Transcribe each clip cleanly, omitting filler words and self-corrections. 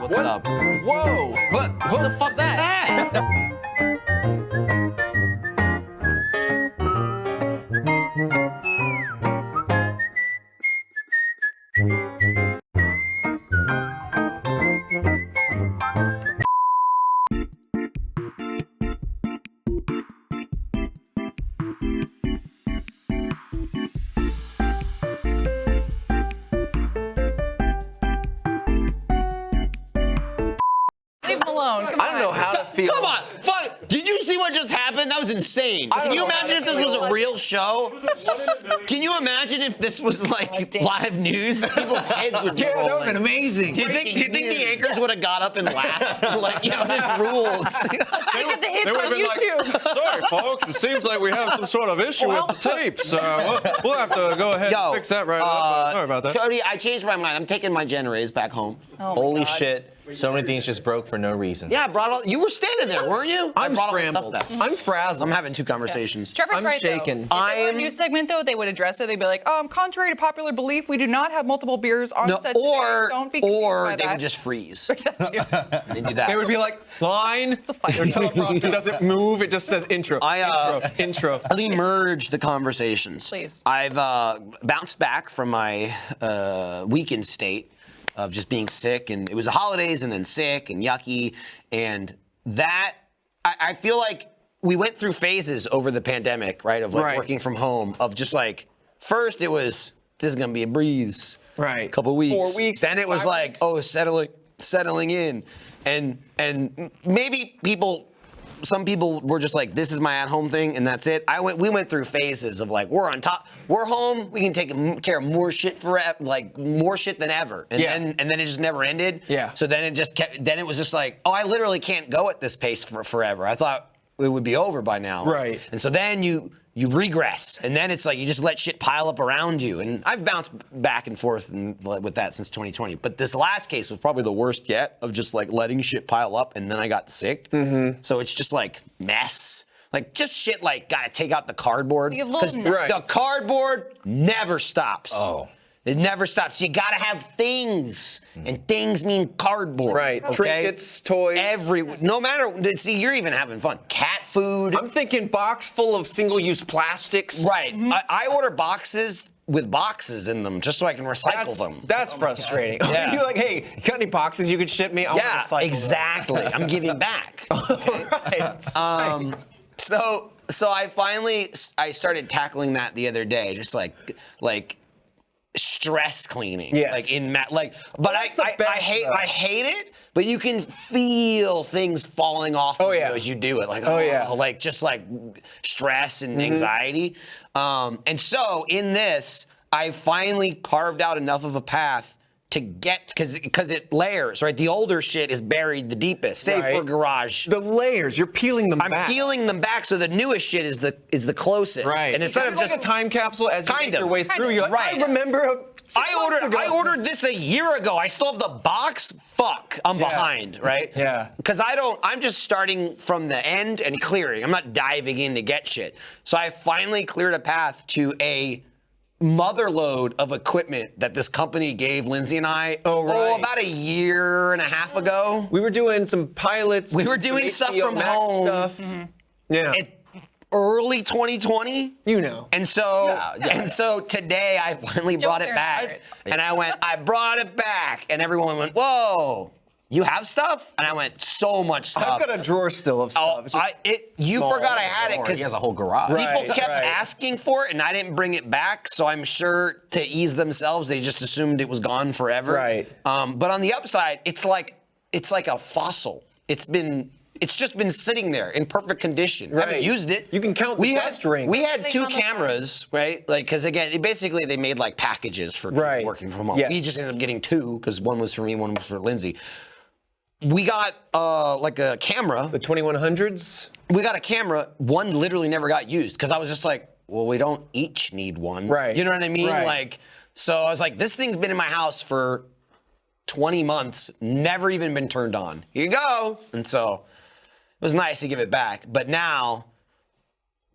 What's up? Whoa! What the fuck is that? Leave him alone. Come on. I don't know how to feel. Come on, fuck! Did you see what just happened? That was insane. Can you imagine if this was a real show? Can you imagine if this was like live news? People's heads would be Yeah, that would have rolling. been amazing. Do you think the anchors would have got up and laughed? Like, you know, this rules. I get the hits They would on have been YouTube. like, sorry, folks, it seems like we have some sort of issue with the tapes. We'll have to go ahead and fix that right up. Sorry about that. Cody, I changed my mind. I'm taking my Gen Rays back home. Oh my Holy God. shit. So many things just broke for no reason. Yeah, I brought all. You were standing there, weren't you? I I'm brought all the scrambled. stuff back. I'm frazzled. I'm having two conversations. Trevor's I'm right, shaken. though. If they were a news segment, though, they would address it. They'd be like, contrary to popular belief, we do not have multiple beers on set today. Don't be confused by they that. would just freeze. That's you. They do that. They would be like, line. It's a fight. Their teleprompter doesn't move. It just says intro. Intro. Let me merge the conversations. Please. I've bounced back from my weekend state of just being sick, and it was the holidays and then sick and yucky, and that, I feel like we went through phases over the pandemic, right, of like Right. working from home, of just like, first it was, this is gonna be a breeze. Right. Couple weeks. 4 weeks. Then it was 5 like, weeks. settling in. And maybe some people were just like, this is my at-home thing, and that's it. We went through phases of like, we're on top, we're home, we can take care of more shit more shit than ever. And Yeah. then it just never ended. Yeah. So then it was just like, oh, I literally can't go at this pace for forever. I thought it would be over by now. Right. And so then you regress, and then it's like you just let shit pile up around you. And I've bounced back and forth with that since 2020. But this last case was probably the worst yet, of just like letting shit pile up, and then I got sick. Mm-hmm. So it's just like mess. Like just shit like gotta take out the cardboard. You have little 'Cause nuts. the cardboard never stops. Oh. It never stops. You gotta have things, and things mean cardboard. Right. Okay? Trinkets, toys. No matter. See, you're even having fun. Cat food. I'm thinking box full of single-use plastics. Right. I order boxes with boxes in them just so I can recycle them. That's frustrating. Yeah. You're like, hey, you got any boxes you could ship me? I want to Yeah, recycle them. exactly. I'm giving back. Right. So I started tackling that the other day, just like stress cleaning. Yes. But that's the I best, hate though. I hate it, but you can feel things falling off of yeah. you as you do it. Like yeah. like just like stress and anxiety. And so in this, I finally carved out enough of a path to get, because it layers, right? The older shit is buried the deepest, save Right. for garage. The layers, you're peeling them I'm back. peeling them back, so the newest shit is the closest. Right. And instead Is of it just like a time capsule as you Kind make your of. way through, you're like, Right. I remember. I ordered this a year ago. I still have the box. Fuck, I'm behind, right? Yeah. Because I'm just starting from the end and clearing. I'm not diving in to get shit. So I finally cleared a path to a motherload of equipment that this company gave Lindsay and I about a year and a half ago. We were doing some pilots. We were some doing stuff HBO from Max home. Stuff. Yeah. Early 2020. You know. And so today I finally brought it are back, inspired. and I brought it back, and everyone went, "Whoa, you have stuff?" And I went, "So much stuff." I've got a drawer still of stuff. It's just You small. forgot I had it because He has a whole garage. people kept right. asking for it, and I didn't bring it back. So I'm sure to ease themselves, they just assumed it was gone forever. Right. But on the upside, it's like a fossil. It's just been sitting there in perfect condition. I haven't Right. used it. You can count the dust rings. We had They 2 come apart. cameras, right? Like, because again, basically they made like packages for people Right. working from home. Yes. We just ended up getting 2 because one was for me, one was for Lindsay. We got like a camera. The 2100s. We got a camera. One literally never got used because I was just like, well, we don't each need one. Right. You know what I mean? Right. Like, so I was like, this thing's been in my house for 20 months, never even been turned on. Here you go. And so it was nice to give it back. But now,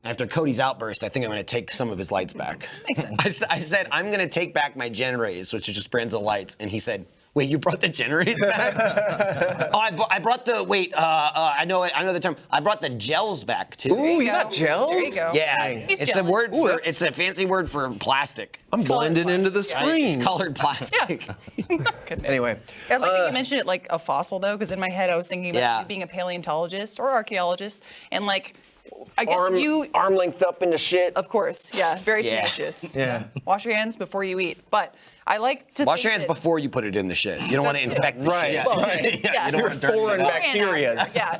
after Cody's outburst, I think I'm going to take some of his lights back. Makes sense. I said, I'm going to take back my Gen Rays, which are just brands of lights. And he said, Wait, you brought the generators back? Oh, I brought the, wait, I know the term. I brought the gels back too. Ooh, you got gels? There you go. Yeah, He's it's a gelling. word for, it's a fancy word for plastic. I'm blending into the screen. It's colored plastic. Anyway. I like that you mentioned it like a fossil though, because in my head I was thinking about you being a paleontologist or archaeologist, and like, I guess if you arm length up into shit. Of course, yeah, very Yeah. tenacious. Yeah. Wash your hands before you eat. But I like to Wash your think hands that- before you put it in the shit. You don't want to infect the Right. shit. Well, Yeah. You don't want to dirty Foreign it up. bacteria. Yeah.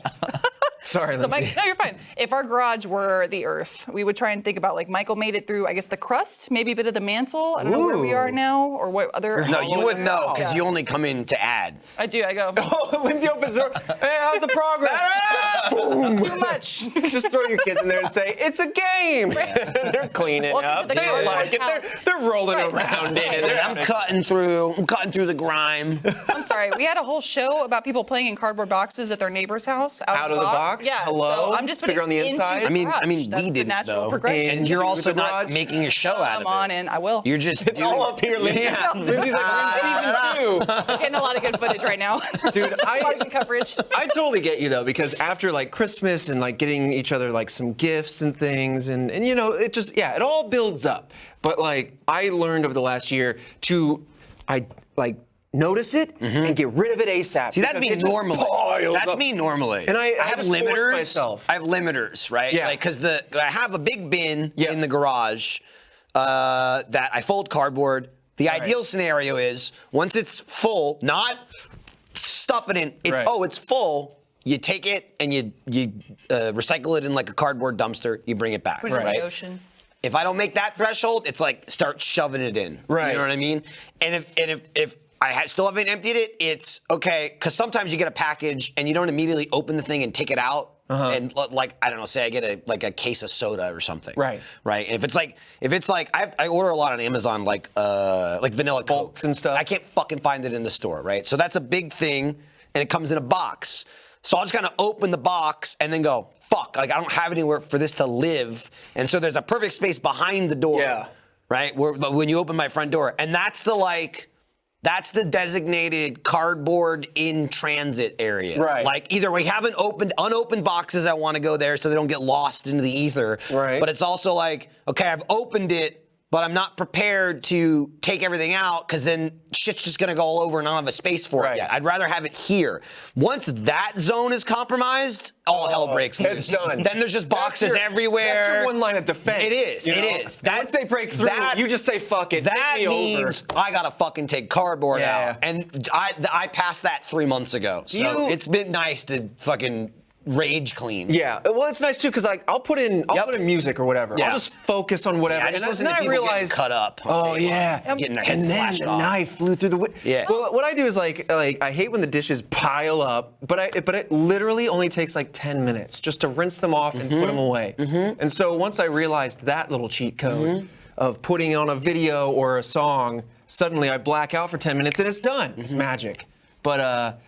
Sorry, So Lindsay. no, you're fine. If our garage were the Earth, we would try and think about like Michael made it through, I guess, the crust, maybe a bit of the mantle. I don't know where we are Ooh. now or what other. No, you wouldn't know because Yeah. you only come in to add. I do. I go Oh, Lindsay opens the door. Hey, how's the progress? Boom. too much. Just throw your kids in there and say, it's a game. They're cleaning Welcome up. to the They garage like it. house. They're rolling Right. around in it. And I'm cutting through the grime. I'm sorry. We had a whole show about people playing in cardboard boxes at their neighbor's house. Out of the box? Yeah. Hello? So I'm just Bigger putting on the into inside? the I mean, garage. That's we the didn't natural though. progression. And you're Into also the not garage? making a show out of Come on it. in. I will. You're just It's all up here, Lindsay. Yeah. Lindsay's like, we're in season 2. Getting a lot of good footage right now. Dude, a lot of good coverage. I totally get you though, because after like Christmas and like getting each other like some gifts and things, and you know, it just, yeah, it all builds up. But like, I learned over the last year to, notice it and get rid of it ASAP. See, that's because me it just normally. piles That's up. me normally. And I have just force limiters. myself. I have limiters, right? Yeah. Like, because I have a big bin Yeah. in the garage that I fold cardboard. The ideal scenario is once it's full, not stuff it in. Right. Oh, it's full. You take it and you recycle it in like a cardboard dumpster. You bring it back, Put it in right? the ocean. If I don't make that threshold, it's like start shoving it in. Right. You know what I mean? And if I still haven't emptied it, it's okay. Because sometimes you get a package and you don't immediately open the thing and take it out. And like, I don't know, say I get a case of soda or something. Right. Right. And if it's like I order a lot on Amazon, like vanilla Bulks Coke and stuff. I can't fucking find it in the store. Right. So that's a big thing, and it comes in a box. So I'll just kind of open the box and then go, fuck, like I don't have anywhere for this to live. And so there's a perfect space behind the door. Yeah. Right? When you open my front door. And that's the designated cardboard in transit area. Right. Like either we have unopened boxes that want to go there so they don't get lost into the ether. Right. But it's also like, okay, I've opened it, but I'm not prepared to take everything out because then shit's just gonna go all over and I don't have a space for Right. it yet. I'd rather have it here. Once that zone is compromised, all hell breaks it's loose. done. Then there's just boxes That's your- everywhere. That's your one line of defense. It is. you It know? is. Once they break through, you just say fuck it. That take me means over. I gotta fucking take cardboard Yeah. out, and I passed that 3 months ago. So it's been nice to fucking rage clean. Yeah, well, it's nice too because like I'll put in music or whatever. Yeah. I'll just focus on whatever. Yeah, I just and listen then to I people realize getting cut up. Oh yeah, Getting their and head then slashed the off. knife flew through the window. Yeah. Well, what I do is like I hate when the dishes pile up, but it literally only takes like 10 minutes just to rinse them off and put them away. And so once I realized that little cheat code of putting on a video or a song, suddenly I black out for 10 minutes and it's done. It's magic. But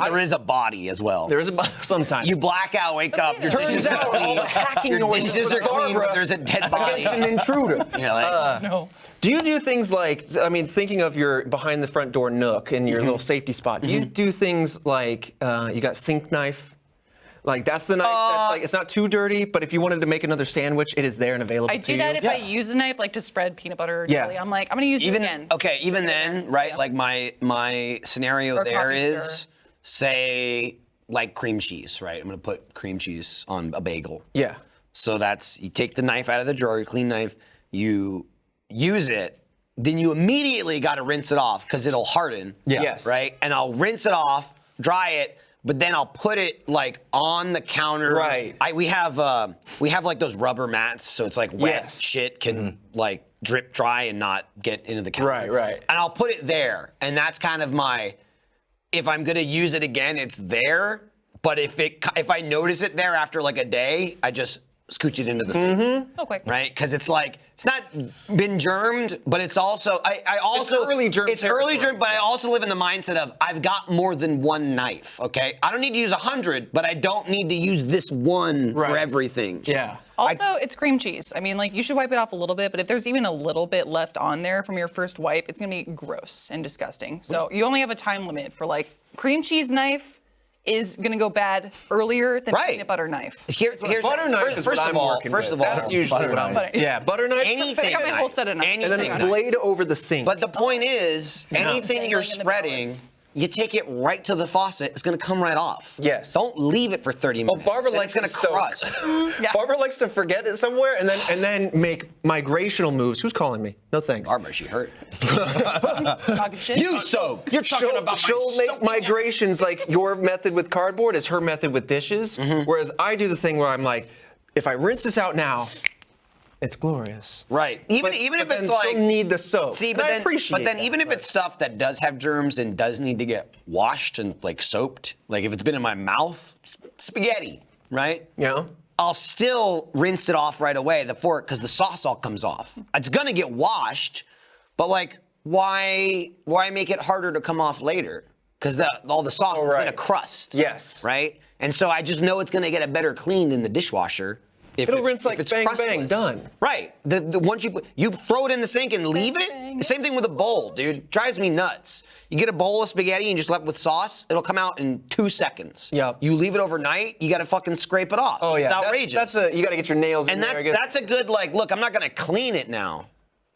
there is a body as well. there is a sometimes. You black out, wake up, your Turns dishes are out all clean. the hacking Your noises dishes from are clean, Barbara but there's a dead body. It's an intruder. You're like, No. Do you do things like, I mean, thinking of your behind the front door nook and your little safety spot, do you do things like you got sink knife? Like that's the knife that's like, it's not too dirty, but if you wanted to make another sandwich, it is there and available I to do you. that if I use a knife, like to spread peanut butter or Yeah. jelly. I'm like, I'm gonna use it again. even then, right? Like my scenario Or there coffee is, stirrer. say, like cream cheese, right? I'm gonna put cream cheese on a bagel. Yeah. So that's, you take the knife out of the drawer, your clean knife, you use it, then you immediately got to rinse it off because it'll harden. Yeah. Yes. Right? And I'll rinse it off, dry it, but then I'll put it like on the counter. Right. We have like those rubber mats, so it's like wet Yes. shit can like drip dry and not get into the counter. Right, right. And I'll put it there, and that's kind of my, if I'm gonna use it again, it's there. But if I notice it there after like a day, I just scooch it into the sink. Oh, quick. Right? Because it's like, it's not been germed, but it's also, I also, early germ it's early territory. germ, but I also live in the mindset of, I've got more than one knife, okay? I don't need to use 100, but I don't need to use this one for everything. Yeah. Also, it's cream cheese. I mean, like, you should wipe it off a little bit, but if there's even a little bit left on there from your first wipe, it's gonna be gross and disgusting. So you only have a time limit for, like, cream cheese knife is gonna go bad earlier than peanut butter knife. Here's Butter knife is first what of I'm all, working first with. of all, That's usually what I'm. Yeah, butter knife. anything, I got my whole set of knives. anything, and then a blade over the sink. But the point is, anything you're Dangling in the spreading, balance. you take it right to the faucet. It's going to come right off. Yes. Don't leave it for 30 minutes. Barbara Then likes it's to going to soak. crush. Yeah. Barbara likes to forget it somewhere and then make migrational moves. Who's calling me? No thanks. Barbara, she hurt. Talking shit. You soak. You're talking about she'll make migrations like your method with cardboard is her method with dishes, whereas I do the thing where I'm like, if I rinse this out now, it's glorious. Right. Even But if then it's like, still need the soap. see, And but I then, appreciate that, even if it's stuff that does have germs and does need to get washed and like soaped, like if it's been in my mouth, spaghetti, right? Yeah. I'll still rinse it off right away, the fork, because the sauce all comes off. It's gonna get washed, but like, why make it harder to come off later? Because all the sauce is gonna crust. Yes. Right? And so I just know it's gonna get a better clean in the dishwasher. If It'll it's, rinse like if it's bang, bang, crustless. done. Right. The once you throw it in the sink and leave it. bang. The same thing with a bowl, dude. Drives me nuts. You get a bowl of spaghetti and just left with sauce. It'll come out in 2 seconds. Yep. You leave it overnight. You got to fucking scrape it off. Oh yeah. It's outrageous. You got to get your nails in and there. I guess. that's a good like. Look, I'm not gonna clean it now,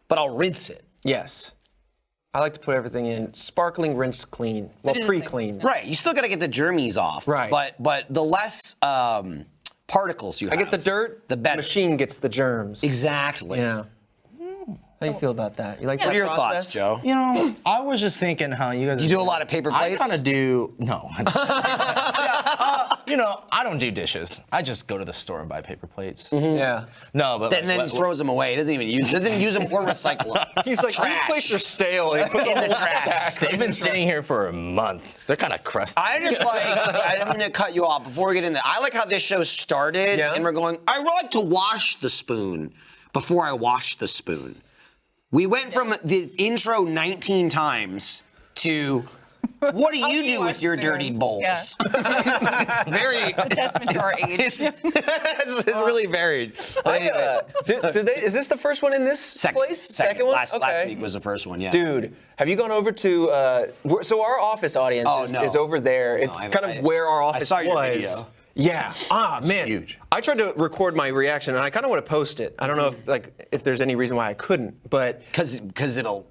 but I'll rinse it. Yes. I like to put everything in sparkling, rinsed, clean. Well, it is the same. pre-clean. Right. You still got to get the germies off. Right. But the less particles you I have, get the dirt. the better. Machine gets the germs. Exactly. Yeah. How do you feel about that? You like What that are your process? thoughts, Joe? You know, I was just thinking how you guys. You do a lot of paper I plates? kind of do. No. You know, I don't do dishes. I just go to the store and buy paper plates. Yeah. No, but And then just throws them away. He doesn't even use them or recycle them. He's like, these plates are stale. He puts in the the whole trash. stack they've been sitting here for a month. They're kind of crusty. I just like, I'm going to cut you off before we get in there. I like how this show started Yeah. and we're going, I like to wash the spoon before I wash the spoon. We went from the intro 19 times to what do you do with your dirty bowls? Yeah. It's very, A testament to our age. it's really varied. But anyway, Is this the first one in this place? Second one? Last Okay. week was the first one, yeah. Dude, have you gone over to? So our office audience no. is over there. It's I- kind of where our office saw your was. video. Yeah. Man. huge. I tried to record my reaction, and I kind of want to post it. I don't know if there's any reason why I couldn't, but Because it'll.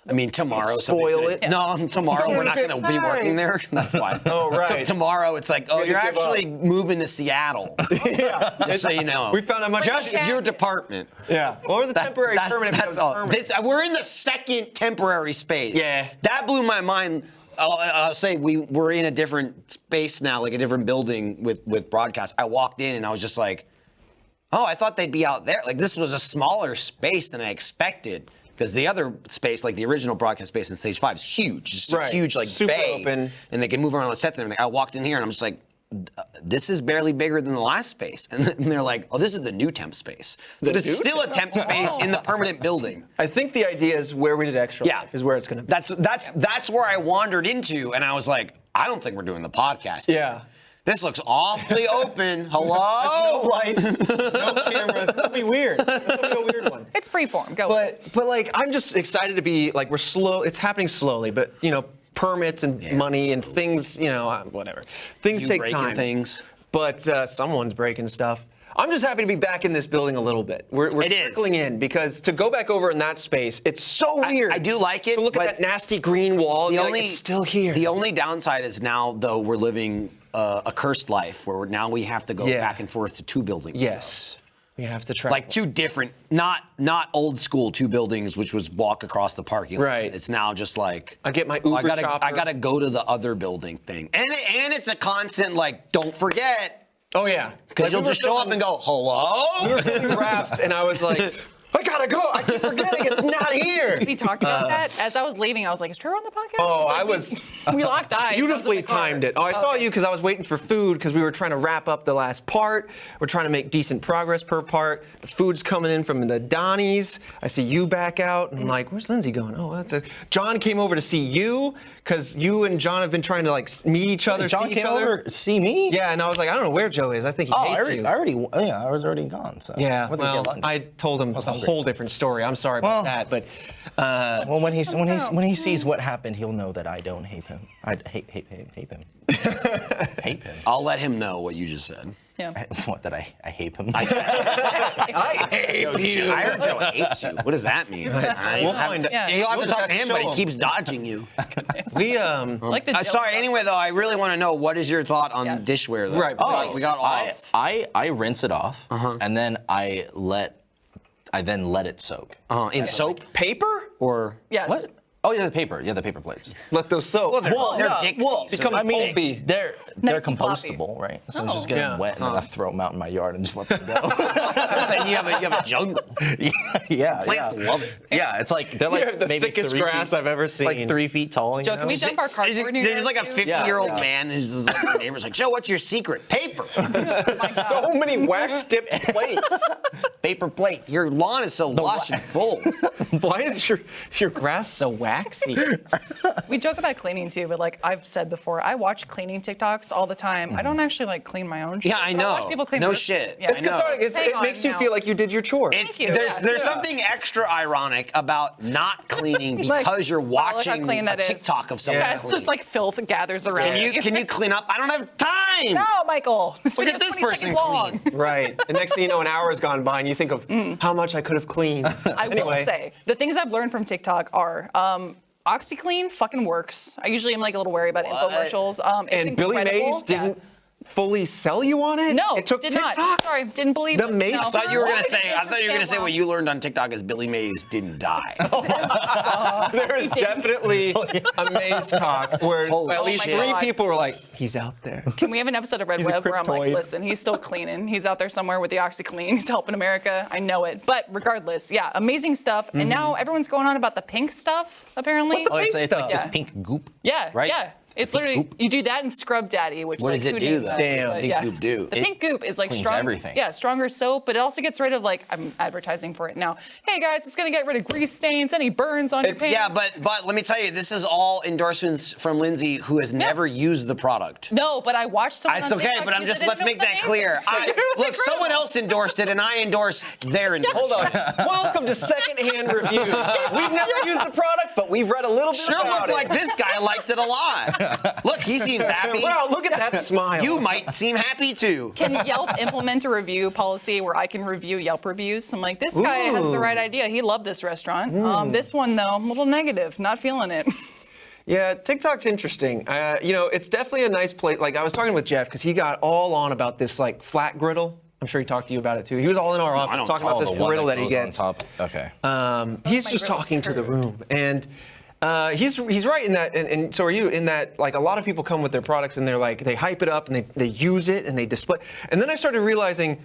I mean, tomorrow. Spoil somebody's gonna- it? No, tomorrow Someone we're not could- going to be working there. That's why. Oh, right. So tomorrow it's like, oh, You're you're gonna give actually moving to Seattle. yeah. Just so you know. We found out much. Just your department. Yeah. Or the temporary permanent. That's becomes all. permanent. We're in the second temporary space. Yeah. That blew my mind. I'll say we're in a different space now, like a different building with broadcast. I walked in and I was just like, oh, I thought they'd be out there. Like this was a smaller space than I expected. Because the other space, like the original broadcast space in Stage 5, is huge. It's just Right. a huge like Super bay, open. and they can move around on sets and everything. I walked in here and I'm just like, this is barely bigger than the last space. And they're like, oh, this is the new temp space. But it's new still a temp space in the permanent building. I think the idea is where we did extra Yeah, life is where it's going to be. That's where I wandered into, and I was like, I don't think we're doing the podcast. Yeah. This looks awfully open. No Hello. lights, no cameras. This will be weird. This will be a weird one. It's freeform. Go. But like I'm just excited to be like we're slow. It's happening slowly, but permits and money and things, whatever. Things You take breaking time. things. But someone's breaking stuff. I'm just happy to be back in this building a little bit. We're It is. trickling in because to go back over in that space, it's so weird. I do like it. To look at but that nasty green wall. You're like, it's still here. The only downside is now, though, we're living a cursed life where now we have to go back and forth to 2 buildings. Yes. We have to travel. Like 2 different, not old school 2 buildings, which was walk across the parking lot. Right. It's now just like I get my Uber I gotta chopper. go to the other building thing, and it's a constant like, don't forget, Oh yeah. because Like, you'll we were just show up filming- and go, hello. We were filming Raft, and I was like, I gotta go. I keep forgetting it's not here. weird. We talked about that. As I was leaving, I was like, is Trevor on the podcast? Oh, He's like, I was we locked eyes. beautifully timed it. Oh, I saw you because I was waiting for food because we were trying to wrap up the last part. We're trying to make decent progress per part. The food's coming in from the Donnies. I see you back out, and I'm like, where's Lindsay going? Oh, John came over to see you because you and John have been trying to like meet each other, John see each came other. over to see me? Yeah, and I was like, I don't know where Joe is. I think he hates you. I was already gone. So Yeah, went to get well, lunch. I told him it's a hungry. whole different story. I'm sorry about that, but Well, when he sees what happened, he'll know that I don't hate him. I hate him. Hate him. I'll let him know what you just said. Yeah. What, that I hate him? I hate you. I heard Joe hates you. What does that mean? We'll find out. Yeah. You'll have We'll to just talk to have him, to but show he him. keeps dodging you. We Like the Sorry. Anyway, though, I really want to know what is your thought on Yeah. dishware. Though? Right, Oh, we got off. I rinse it off, and then I then let it soak. In soap paper? or Yeah. What? Oh yeah, the paper. Yeah, the paper plates. Let those soak. they're Dixie, so become pulpy. They're Nice and floppy. compostable, right? So Oh. just get them Yeah. wet, and then I throw them out in my yard and just let them go. you have a jungle. yeah, Plants love it. Yeah, it's like they're You like have the maybe thickest 3 grass feet, I've ever seen. like 3 feet tall. Joe, can we dump our cardboard in your There's yard like a too? 50-year-old Yeah. man who's just like, the neighbor's like, Joe, what's your secret? Paper. So many wax-dipped plates. paper plates. Your lawn is so lush and full. Why is your grass so waxy? We joke about cleaning too, but like I've said before, I watch cleaning TikToks all the time. I don't actually like clean my own shit. Yeah, I but know. watch people clean No their- shit. Yeah. It's cathartic. Hang It on makes you now. feel like you did your chores. you. There's Yeah. something extra ironic about not cleaning Like, because you're wow, look how watching clean a that is. TikTok of someone Yeah, it's cleaning. just like filth gathers around. Can you clean up? I don't have time. No, Michael. This Look at video's this 20 person seconds long. clean. Right. And next thing you know, an hour has gone by, and you think of how much I could have cleaned. I will say the things I've learned from TikTok are OxyClean fucking works. I usually am like a little wary about infomercials. It's And Billy incredible. Mays didn't fully sell you on it? No, It took did TikTok. not. Sorry, didn't believe The it. Mace- No. I thought you were gonna Well, say. it's I thought you were gonna say wrong. what you learned on TikTok is Billy Mays didn't die. There is definitely a Maze talk where Holy at least shit. 3 God. people were like, he's out there. Can we have an episode of Red He's a Web where I'm like, cryptoid. listen, he's still cleaning. He's out there somewhere with the OxyClean. He's helping America. I know it. But regardless, yeah, amazing stuff. And now everyone's going on about the pink stuff, apparently. What's the pink It's like this Yeah. pink goop. Yeah, right? yeah. It's literally, you do that in Scrub Daddy, which What is does like, it who do, knew though? that? Damn. But, Pink goop do. The pink goop is like Cleans strong. everything. Yeah, stronger soap, but it also gets rid of like, I'm advertising for it now. Hey guys, it's gonna get rid of grease stains, any burns on your pants. Yeah, but let me tell you, this is all endorsements from Lindsay, who has never used the product. No, but I watched someone It's on okay, TikTok but I'm use just it and let's it make was that amazing. clear. It was Look, incredible. someone else endorsed it, and I endorse their endorsement. Hold on. Welcome to secondhand reviews. We've never used the product, but we've read a little bit Sure about looked it. like this guy liked it a lot. Look, he seems happy. Wow, look at that smile. You might seem happy too. Can Yelp implement a review policy where I can review Yelp reviews? I'm like, this guy has the right idea. He loved this restaurant. This one, though, a little negative. Not feeling it. Yeah, TikTok's interesting. It's definitely a nice place. Like, I was talking with Jeff because he got all on about this, like, flat griddle. I'm sure he talked to you about it, too. He was all in our office don't talking about this the one griddle that he goes on gets. top. Okay. He's my just griddle's talking to the curved. room. And he's right in that, and so are you, in that, like, a lot of people come with their products and they're like, they hype it up and they use it and they display. And then I started realizing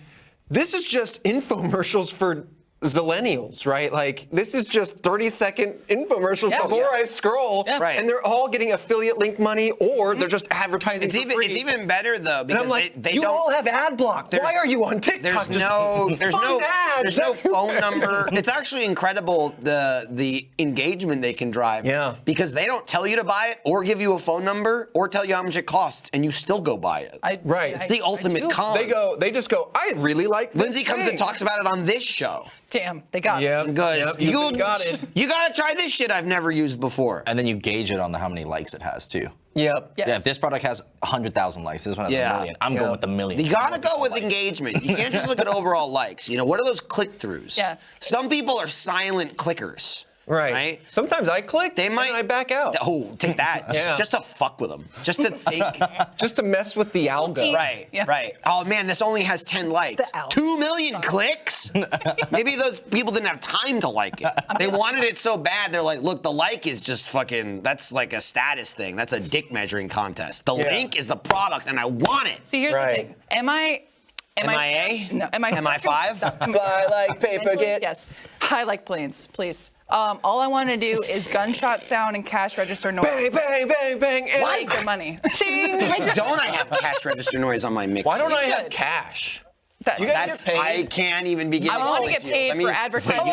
this is just infomercials for Zillennials, right? Like, this is just 30-second infomercials Yeah. the more I scroll, Yeah. Right. and they're all getting affiliate link money, or they're just advertising It's for free. even better though And because I'm like, they you don't. all have ad block. Why are you on TikTok? There's Just no fun ads phone everywhere. number. It's actually incredible the engagement they can drive. Yeah. Because they don't tell you to buy it or give you a phone number or tell you how much it costs, and you still go buy it. Right. It's the ultimate do. con. They just go, I really like this Lindsay comes thing. and talks about it on this show. Damn, they got it. Yeah. Goes, Yep, you got it. You gotta try this shit I've never used before. And then you gauge it on how many likes it has too. Yep. Yes. Yeah, if this product has 100,000 likes, this one has Yeah. a million. I'm Yeah. going with the million. You gotta go with engagement. You can't just look at overall likes. You know, what are those click-throughs? Yeah. Some people are silent clickers. Right. Sometimes I click, They might. and I back out. Oh, take that. Yeah. Just to fuck with them. Just to think. Just to mess with the algo. Right, Yeah. right. Oh man, this only has 10 likes. The algo. 2 million clicks? Maybe those people didn't have time to like it. They wanted it so bad, they're like, look, the like is just fucking, that's like a status thing. That's a dick measuring contest. The Yeah. link is the product and I want it. See, here's Right. the thing. Am I MIA? No, MI5? Fly like paper, Mentally, get. yes. I like planes, please. All I want to do is gunshot sound and cash register noise. Bang, bang, bang, bang. And Make the money. Why don't I have cash register noise on my mixer? why don't I have should. cash? That's, You guys get paid? I can't even begin to I want to explain get you. paid for advertising.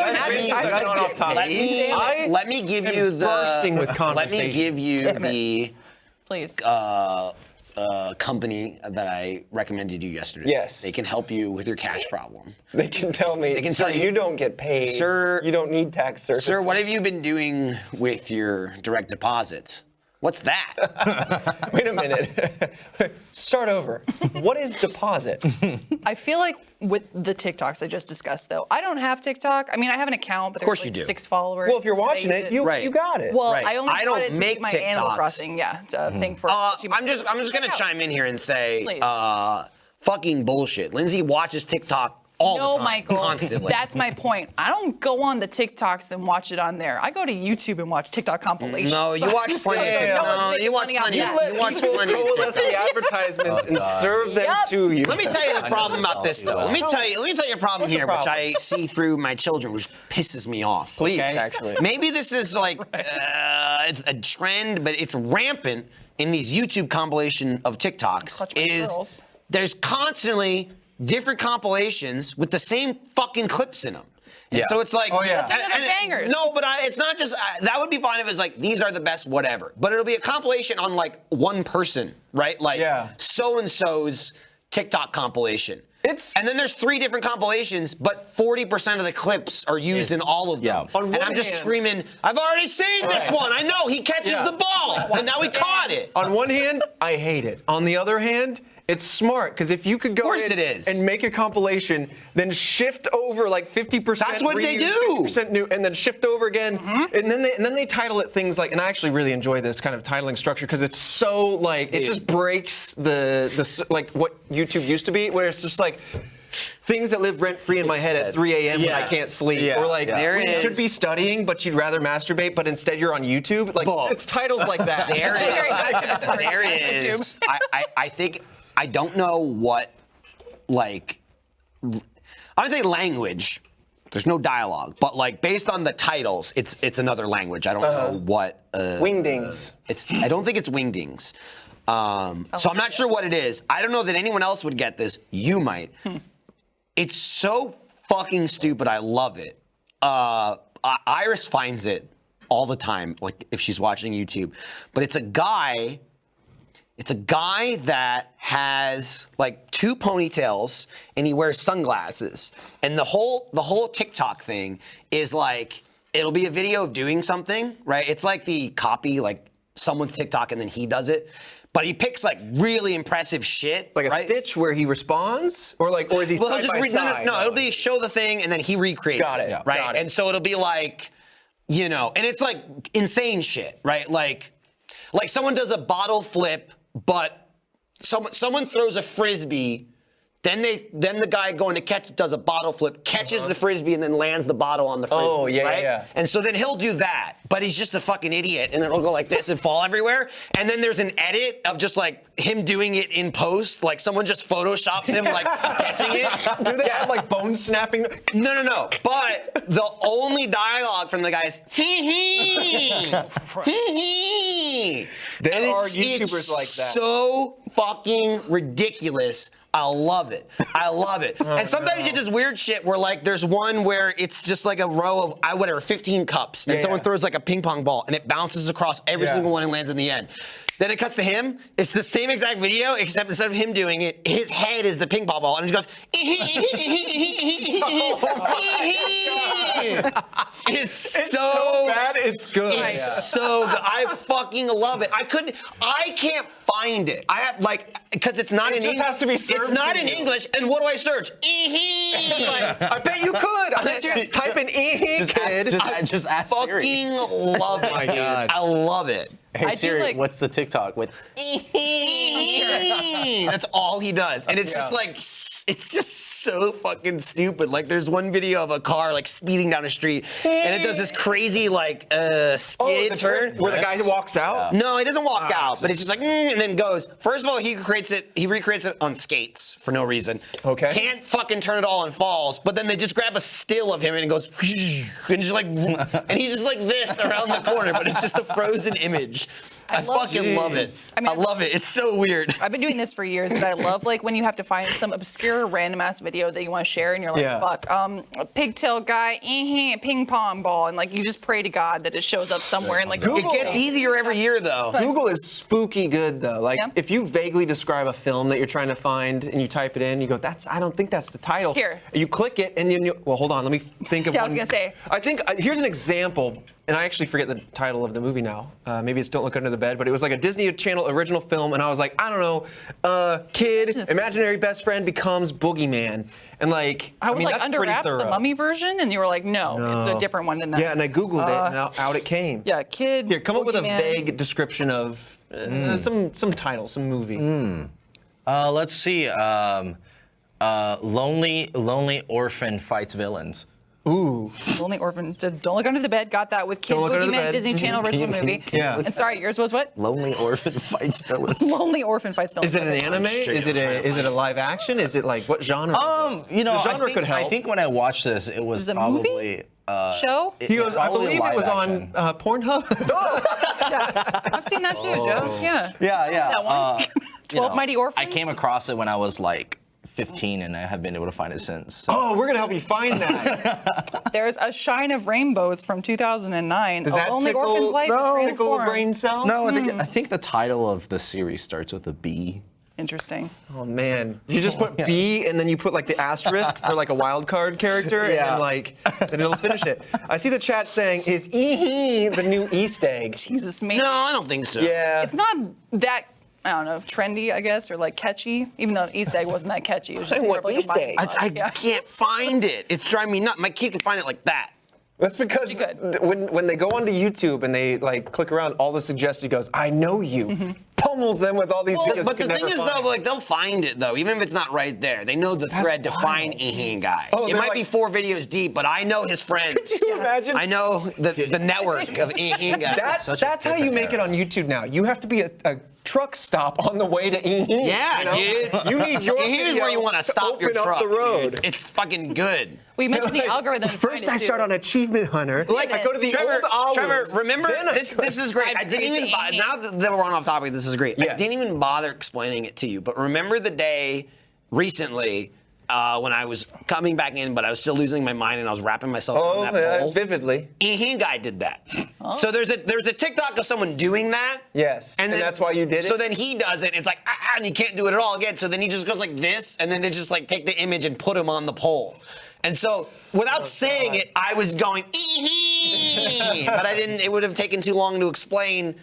Let me give you the. bursting with Let me conversation. give you the Please. company that I recommended you yesterday. Yes. They can help you with your cash problem. They can tell me. They can tell you- you don't get paid. Sir- You don't need tax services. Sir, what have you been doing with your direct deposits? What's that? Wait a minute. Start over. What is deposit? I feel like with the TikToks I just discussed, though, I don't have TikTok. I mean, I have an account, but there's course like you do. 6 followers. Well, if you're watching that use it, you Right. got it. Well, Right. I only I put don't it to make do my Animal TikToks. Crossing. Yeah, it's a thing for. I'm just gonna chime in here and say, Please. fucking bullshit. Lindsay watches TikTok all No, the time, Michael. constantly. That's my point. I don't go on the TikToks and watch it on there. I go to YouTube and watch TikTok compilations. No, you So watch I'm plenty. still- Of, no one's no, making you watch money off plenty. that. You watch People plenty. of coalesce TikTok. the advertisements and serve them Yep. to you. Let me tell you the problem about this, though. Let me tell you a problem What's the here, which problem? I see through my children, which pisses me off. Please, okay? actually. Maybe this is like it's a trend, but it's rampant in these YouTube compilation of TikToks. Clutch my pearls. There's constantly different compilations with the same fucking clips in them. And Yeah. so it's like, Oh, yeah. That's another bangers. No, but it's not just that would be fine if it's like these are the best whatever. But it'll be a compilation on like one person, right? Like Yeah. so and so's TikTok compilation. And then there's 3 different compilations, but 40% of the clips are used in all of them. Yeah. On And one I'm just hand- screaming, I've already seen this one. I know he catches Yeah. the ball, and now he caught it. On one hand, I hate it. On the other hand, it's smart because if you could go course in it is. and make a compilation, then shift over like 50%. That's what they reuse, do. 50% new, and then shift over again, and then they title it things like. And I actually really enjoy this kind of titling structure because it's so like it just breaks the like what YouTube used to be, where it's just like. Things that live rent free in my head at 3 a.m. when I can't sleep, Yeah. or like There when it you should is. be studying but you'd rather masturbate, but instead you're on YouTube. Like Boom. it's titles like that. There Very it is. There it YouTube. is. I think I don't know what like I would say language. There's no dialogue, but like based on the titles, it's another language. I don't know what. Wingdings. I don't think it's wingdings. So I'm not sure what it is. I don't know that anyone else would get this. You might. It's so fucking stupid. I love it. Iris finds it all the time, like if she's watching YouTube. But it's a guy that has like 2 ponytails and he wears sunglasses. And the whole TikTok thing is like it'll be a video of doing something, right? It's like the copy, like someone's TikTok and then he does it. But he picks like really impressive shit, Like a right? stitch where he responds, or is he Well, side he'll by just side? no, it'll be show the thing and then he recreates Got it, it, yeah. right? Got it. And so it'll be like, and it's like insane shit, right? Like someone does a bottle flip, but someone throws a frisbee. Then the guy going to catch it does a bottle flip, catches the frisbee, and then lands the bottle on the frisbee. Oh, yeah, right? yeah. And so then he'll do that, but he's just a fucking idiot, and it'll go like this and fall everywhere. And then there's an edit of just like him doing it in post, like someone just photoshops him like catching it. Do they have like bone snapping? No. But the only dialogue from the guy is hee hee, hee hee. There And are it's YouTubers like that. So fucking ridiculous. I love it. And sometimes you get this weird shit where like there's one where it's just like a row of 15 cups, and someone throws like a ping pong ball and it bounces across every single one and lands in the end. Then it cuts to him. It's the same exact video, except instead of him doing it, his head is the ping pong ball, and he goes. It's so bad, it's good. It's so good. I fucking love it. I can't find it. I have because it's not in just English. has to be served It's not to in you. English. And what do I search? I bet you could. I bet you just type in kid. Just ask Siri. Fucking love it, dude. I love it. Hey I do Siri, like- what's the TikTok with? That's all he does. And it's just like, it's just so fucking stupid. Like there's one video of a car like speeding down a street and it does this crazy like skid turn. Where the guy walks out? No, he doesn't walk out, but it's just like, and then goes. First of all, he recreates it on skates for no reason. Okay. Can't fucking turn it all and falls, but then they just grab a still of him and it goes, and just like, and he's just like this around the corner, but it's just a frozen image. I fucking love it. I love it. It's so weird. I've been doing this for years, but I love like when you have to find some obscure random ass video that you want to share and you're like, fuck, a pigtail guy, ping pong ball, and like you just pray to God that it shows up somewhere and like It gets easier every year though. Google is spooky good though. Like if you vaguely describe a film that you're trying to find and you type it in, you go, I don't think that's the title. Here. You click it and you well, hold on, let me think of Yeah, I one. was gonna say. I think here's an example, and I actually forget the title of the movie now. Maybe it's Don't Look Under the Bed, but it was like a Disney Channel original film, and I was like, I don't know, kid, imaginary best friend becomes boogeyman, and like I was mean, like that's Under pretty Wraps, the thorough. Mummy version, and you were like, no, it's a different one than that. Yeah, and I googled it, and out it came. Yeah, kid. Here, come up with a boogeyman. vague description of some title, some movie. Let's see. Lonely orphan fights villains. Ooh. Lonely Orphan. Don't Look Under the Bed. Got that with Kid Don't Look Under the Boogeyman, Bed. Disney Channel original movie. Yeah. And sorry, yours was what? Lonely orphan fights villains. Lonely Orphan fights villains. Is it an anime? straight Is up trying to it a live action? Is it like what genre? You know, The genre could help. I think when I watched this, it was Is it a movie? probably Show? He goes, I probably believe it was live on action. Pornhub. Yeah. I've seen that too, Joe. Yeah. Yeah. That one. 12 Mighty Orphans. I came across it when I was like 15, and I have been able to find it since. So. Oh, we're gonna help you find that. There's A Shine of Rainbows from 2009. Does that Lonely tickle, Orphan's Life is tickle a transformed. brain cell? No, I think the title of the series starts with a B. Interesting. Oh man, you just put B and then you put like the asterisk for like a wild card character, and then like then it'll finish it. I see the chat saying, "Is the new East egg?" Jesus, man. No, I don't think so. Yeah. It's not that, I don't know, trendy, I guess, or like catchy. Even though East Egg wasn't that catchy. It was just Hey, more what of like East a egg? mind I can't find it. It's driving me nuts. My kid can find it like that. That's because She could. when they go onto YouTube and they like click around, all the suggested goes, "I know you," pummels them with all these videos. But they the could thing never is, find. though, like they'll find it though, even if it's not right there. They know the thread to find guy. Oh, it they're might be like- 4 videos deep, but I know his friends. Could you imagine? I know the network of guy. That's how you make it on YouTube now. You have to be a truck stop on the way to Yeah, dude. You need your Here's video where you want to stop your open up truck. the road. Dude. It's fucking good. We mentioned the algorithm. First, I start on Achievement Hunter. Like I go to the Trevor, old Trevor, hours. remember Then I- this is great. I didn't even Crazy. now that we're on off topic, this is great. I Yes. didn't even bother explaining it to you. But remember the day recently when I was coming back in, but I was still losing my mind and I was wrapping myself around that bowl. vividly. Guy did that. So there's a TikTok of someone doing that. Yes, and then- that's why you did it? So then he does it. It's like and you can't do it at all again. So then he just goes like this, and then they just like take the image and put him on the pole. And so without saying it, I was going but I didn't. It would have taken too long to explain.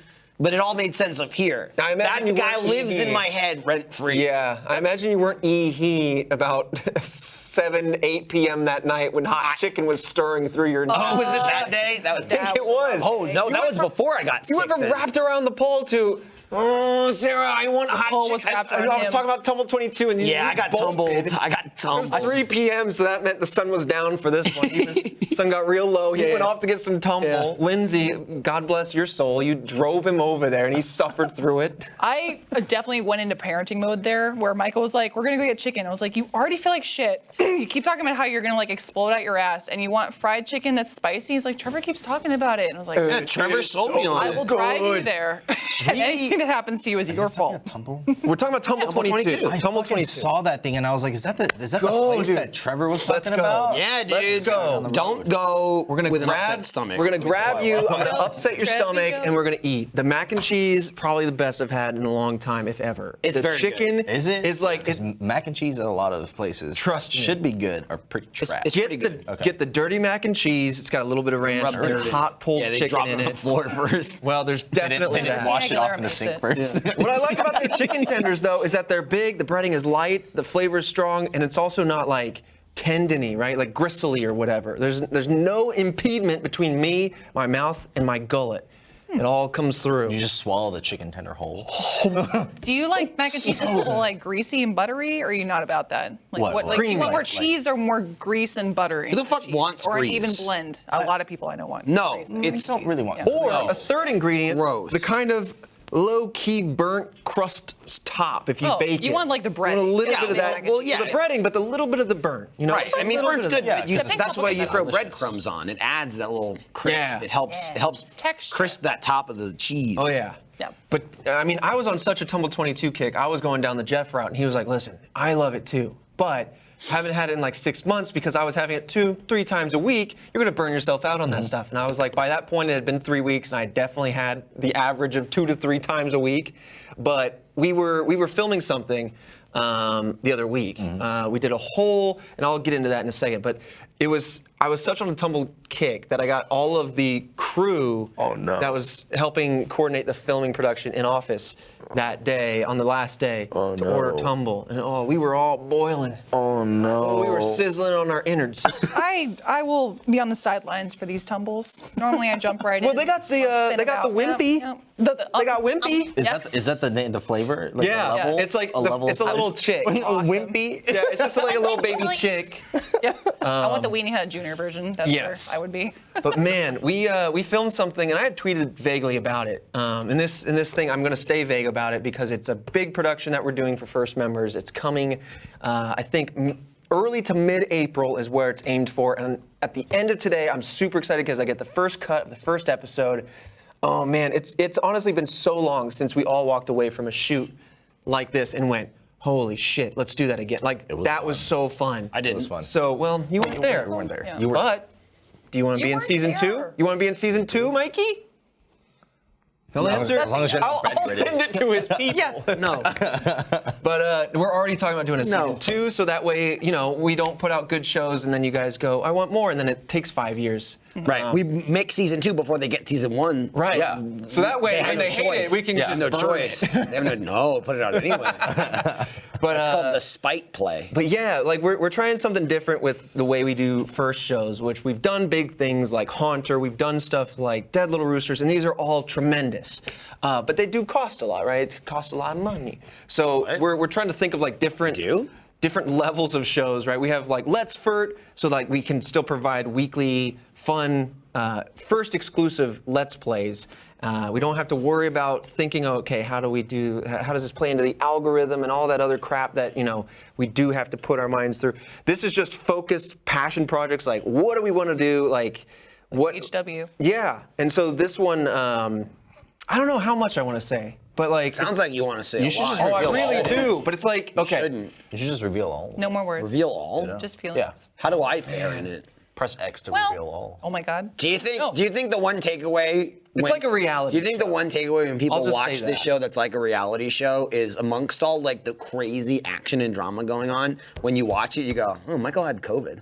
But it all made sense up here. I imagine That you guy weren't lives in eating. my head rent free. Yeah, I imagine you weren't about 7, 8 p.m. that night when hot chicken was stirring through your nose. Oh, was it that day? That was. I think it was. Oh no, You that went was from- before I got sick. You went from then. wrapped around the pole to, oh, Sarah, I want hot pole chicken. was wrapped I around was him. talking about Tumble 22, and you Yeah, I got bolted. tumbled. I got It tumbled. was 3 p.m., so that meant the sun was down for this one. Sun got real low. He went off to get some tumble. Yeah. Lindsay, God bless your soul, you drove him over there, and he suffered through it. I definitely went into parenting mode there, where Michael was like, "We're gonna go get chicken." I was like, "You already feel like shit. You keep talking about how you're gonna like explode out your ass, and you want fried chicken that's spicy." He's like, "Trevor keeps talking about it," and I was like, Yeah, Trevor sold me on "I it. will drive you there, and anything that happens to you is your fault." Tumble? We're talking about Tumble 22. I Tumble fucking 22. saw that thing and I was like, is that the Go, place dude. that Trevor was Let's talking go. about? Yeah, dude. Let's go. Don't go We're gonna with an grab, upset stomach. We're gonna grab you. I'm gonna upset your Grab stomach, you. and we're gonna eat. The mac and cheese, probably the best I've had in a long time, if ever. It's the very chicken good. Is it? Is like 'Cause mac and cheese at a lot of places. Trust me. should be good or pretty trash. it's pretty get good. get the dirty mac and cheese. It's got a little bit of ranch, Rub and it. hot pulled Yeah, they chicken drop it in on the it. floor first. Well, there's They didn't definitely that. wash it off in the Makes sink it. first. What I like about their chicken tenders, though, is that they're big, the breading is light, the flavor is strong, and it's also not like tendony, right? Like gristly or whatever. There's no impediment between me, my mouth, and my gullet. It all comes through. You just swallow the chicken tender whole. Do you like mac and cheese that's a little like greasy and buttery, or are you not about that? Like What? Like, do you want more Like- cheese or more grease and butter? Who the fuck wants or grease? an even blend? A lot of people I know want. No, grease and it's- cheese. don't really want Yeah. more. Or a third ingredient, Gross. the kind of low-key burnt crust top if you Oh, bake it. you want, like, the You want a breading. little Yeah, bit of well, that. well, yeah. The breading, but the little bit of the burnt. You know, Right. I mean, a little burnt's bit of good, that. but you, Yeah, that's why you throw delicious. breadcrumbs on. It adds that little crisp. Yeah. It helps. Yeah. It helps It's texture. crisp that top of the cheese. Oh yeah. Yeah. But I mean, I was on such a Tumble 22 kick. I was going down the Jeff route, and he was like, "Listen, I love it too, but haven't had it in like 6 months because I was having it 2-3 times a week. You're gonna burn yourself out on that stuff." And I was like, by that point, it had been 3 weeks, and I definitely had the average of 2 to 3 times a week. But we were filming something the other week. We did a whole, and I'll get into that in a second, but I was such on a Tumble kick that I got all of the crew that was helping coordinate the filming production in office that day, on the last day, to order Tumble. And we were all boiling. Oh no. We were sizzling on our innards. I will be on the sidelines for these tumbles. Normally I jump right in. Well, they got the spin they it got the out. wimpy. Yeah, yeah. They got wimpy. Is that the flavor? Like Yeah, the level? it's like it's a little chick. A wimpy. Yeah, it's just like a little baby chick. Yeah. I want the Weenie Hut Junior version. That's yes. where I would be. But man, we filmed something, and I had tweeted vaguely about it. In this thing, I'm going to stay vague about it because it's a big production that we're doing for First Members. It's coming, I think, early to mid-April is where it's aimed for. And at the end of today, I'm super excited because I get the first cut of the first episode. Oh man, it's honestly been so long since we all walked away from a shoot like this and went, holy shit, let's do that again. Like, that was so fun. I didn't. It was fun. So, well, you weren't there. You weren't there. Yeah. You were. But do you want to You be in weren't season two? there. You want to be in season 2, Mikey? He'll answer. as long as you have I'll bread ready. send it to his people. Yeah. No. But we're already talking about doing a season 2, so that way, we don't put out good shows and then you guys go, I want more, and then it takes 5 years. Right. We make season 2 before they get season 1. Right. Yeah. So that way, They when have they no hate choice. it, we can Yeah. just no burn choice. it. They have no, put it out anyway. But It's called the spite play. But yeah, like we're trying something different with the way we do first shows, which we've done big things like Haunter, we've done stuff like Dead Little Roosters, and these are all tremendous. But they do cost a lot, right? It costs a lot of money. So we're trying to think of like different levels of shows, right? We have like Let's Furt, so like we can still provide weekly fun first exclusive Let's Plays. We don't have to worry about thinking, okay, how does this play into the algorithm and all that other crap that, we do have to put our minds through. This is just focused passion projects, like what do we want to do, like what HW. Yeah. And so this one, I don't know how much I want to say, but like Sounds like you want to say You a should lot. just oh, I reveal really all. do, but it's like okay. Shouldn't. You should just reveal all. No more words. Reveal all? Just feelings. Yeah. How do I fare in it? Press X to Well, reveal all. oh my God. Do you think No. do you think the one takeaway It's like a reality Do you think the one takeaway when people I'll just watch say this that. show that's like a reality show is amongst all like the crazy action and drama going on, when you watch it you go, "Oh, Michael had COVID."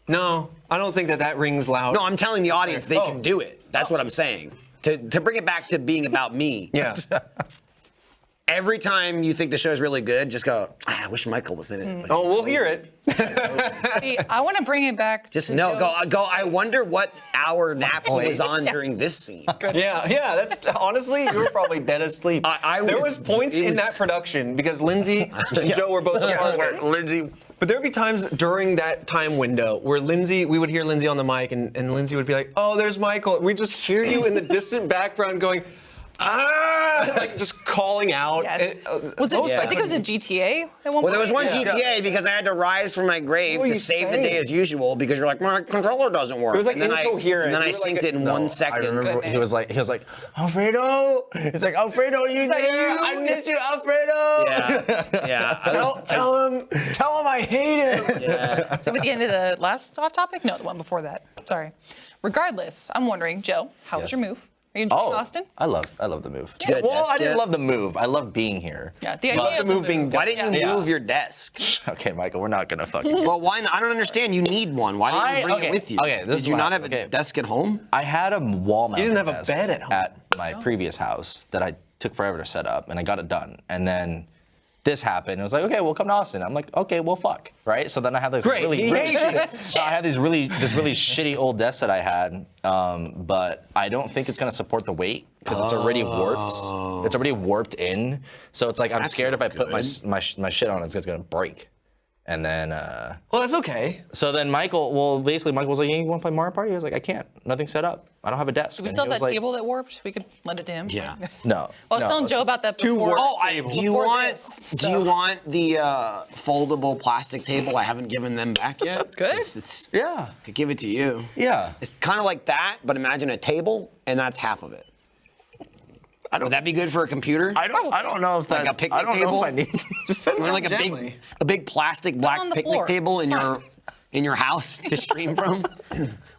No, I don't think that rings loud. No, I'm telling the audience they Oh. can do it. That's what I'm saying. To bring it back to being about me. Yeah. Every time you think the show's really good, just go, I wish Michael was in it. But Oh, we'll hear it. See, I want to bring it back. just to no, Joe's- go. I wonder what hour nap he was on during this scene. Yeah. That's honestly, you were probably dead asleep. There was points in that production because Lindsay and Joe were both a part of it. Lindsay. But there would be times during that time window where we would hear Lindsay on the mic, and Lindsay would be like, "Oh, there's Michael." We just hear you in the distant background going, "Ah!" like just calling out. Yes. And, Was it? most I think it was a times- GTA at one Well, there was point. one GTA because I had to rise from my grave What are to you save the saying? day as usual because you're like, my controller doesn't work. It was like and then incoherent. And then I You were like synced it in No, 1 I second. remember he was like, Alfredo. He's like, Alfredo, you there? I miss you, Alfredo. Yeah. Tell him I hate him. Yeah. So at the end of the last off topic? No, the one before that. Sorry. Regardless, I'm wondering, Joe, how was your move? Are you enjoying Austin? I love the move. Good, Well, that's I didn't good. love the move. I love being here. Yeah, the idea of the move being Why didn't you Yeah. move your desk? Okay, Michael, we're not gonna fucking. Well, why not? I don't understand. You need one. Why didn't you bring it with you? Okay, this Did is you what not have happened. a Okay. desk at home? I had a wall mounted You didn't have a desk bed at home. at my previous house that I took forever to set up, and I got it done. And then this happened. It was like, okay, we'll come to Austin. I'm like, okay, well, fuck, right? So then I had this Great. really, He so I had this really shitty old desk that I had, but I don't think it's gonna support the weight because it's already warped. It's already warped in. So it's like I'm scared if I put my shit on, it's gonna break. And then, Well, that's okay. so then Michael was like, you want to play Mario Party? I was like, I can't. Nothing's set up. I don't have a desk. Do we And still he have was that like, table that warped? We could lend it to him. Yeah. No. Well, I was telling Joe about that Two before. work Oh, tables. do you Before want this, do you want the foldable plastic table? I haven't given them back yet. Good. It's Yeah. could give it to you. Yeah. It's kind of like that, but imagine a table, and that's half of it. Would that be good for a computer? I don't know if Like that's a picnic I don't table? know if I need. Just sit I mean, down like gently. a big plastic black on the picnic floor. table in It's your house to stream from.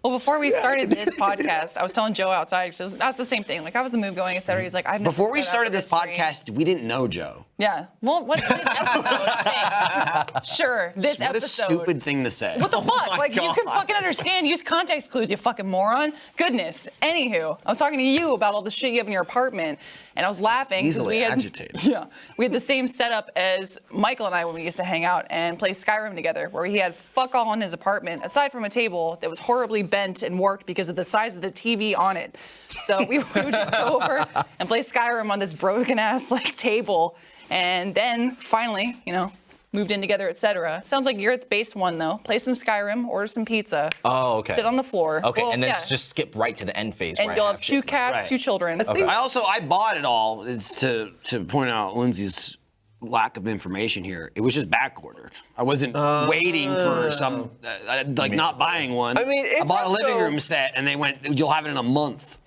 Well, before we started this podcast, I was telling Joe outside, because that's the same thing. Like, I was the mood going, et cetera. He's like, I've never Before we set up started for this stream. podcast, we didn't know Joe. Yeah. Well, what this episode? Thanks. Sure. This What a episode. stupid thing to say. What the fuck? Like, you can fucking understand. Use context clues, you fucking moron. Goodness. Anywho, I was talking to you about all the shit you have in your apartment, and I was laughing because Easily we had agitated. Yeah, we had the same setup as Michael and I when we used to hang out and play Skyrim together, where he had fuck all in his apartment aside from a table that was horribly bent and warped because of the size of the TV on it. So we would just go over and play Skyrim on this broken ass like table, and then finally, moved in together, etc. Sounds like you're at the base one though. Play some Skyrim, order some pizza. Oh, okay. Sit on the floor. Okay, Well, and then yeah. just skip right to the end phase. And where I you'll have two shit. cats, Right. two children. I bought it all. It's to point out Lindsay's lack of information here. It was just back ordered. I wasn't waiting for some not buying one. I mean, I it's bought a also- living room set, and they went, "You'll have it in a month."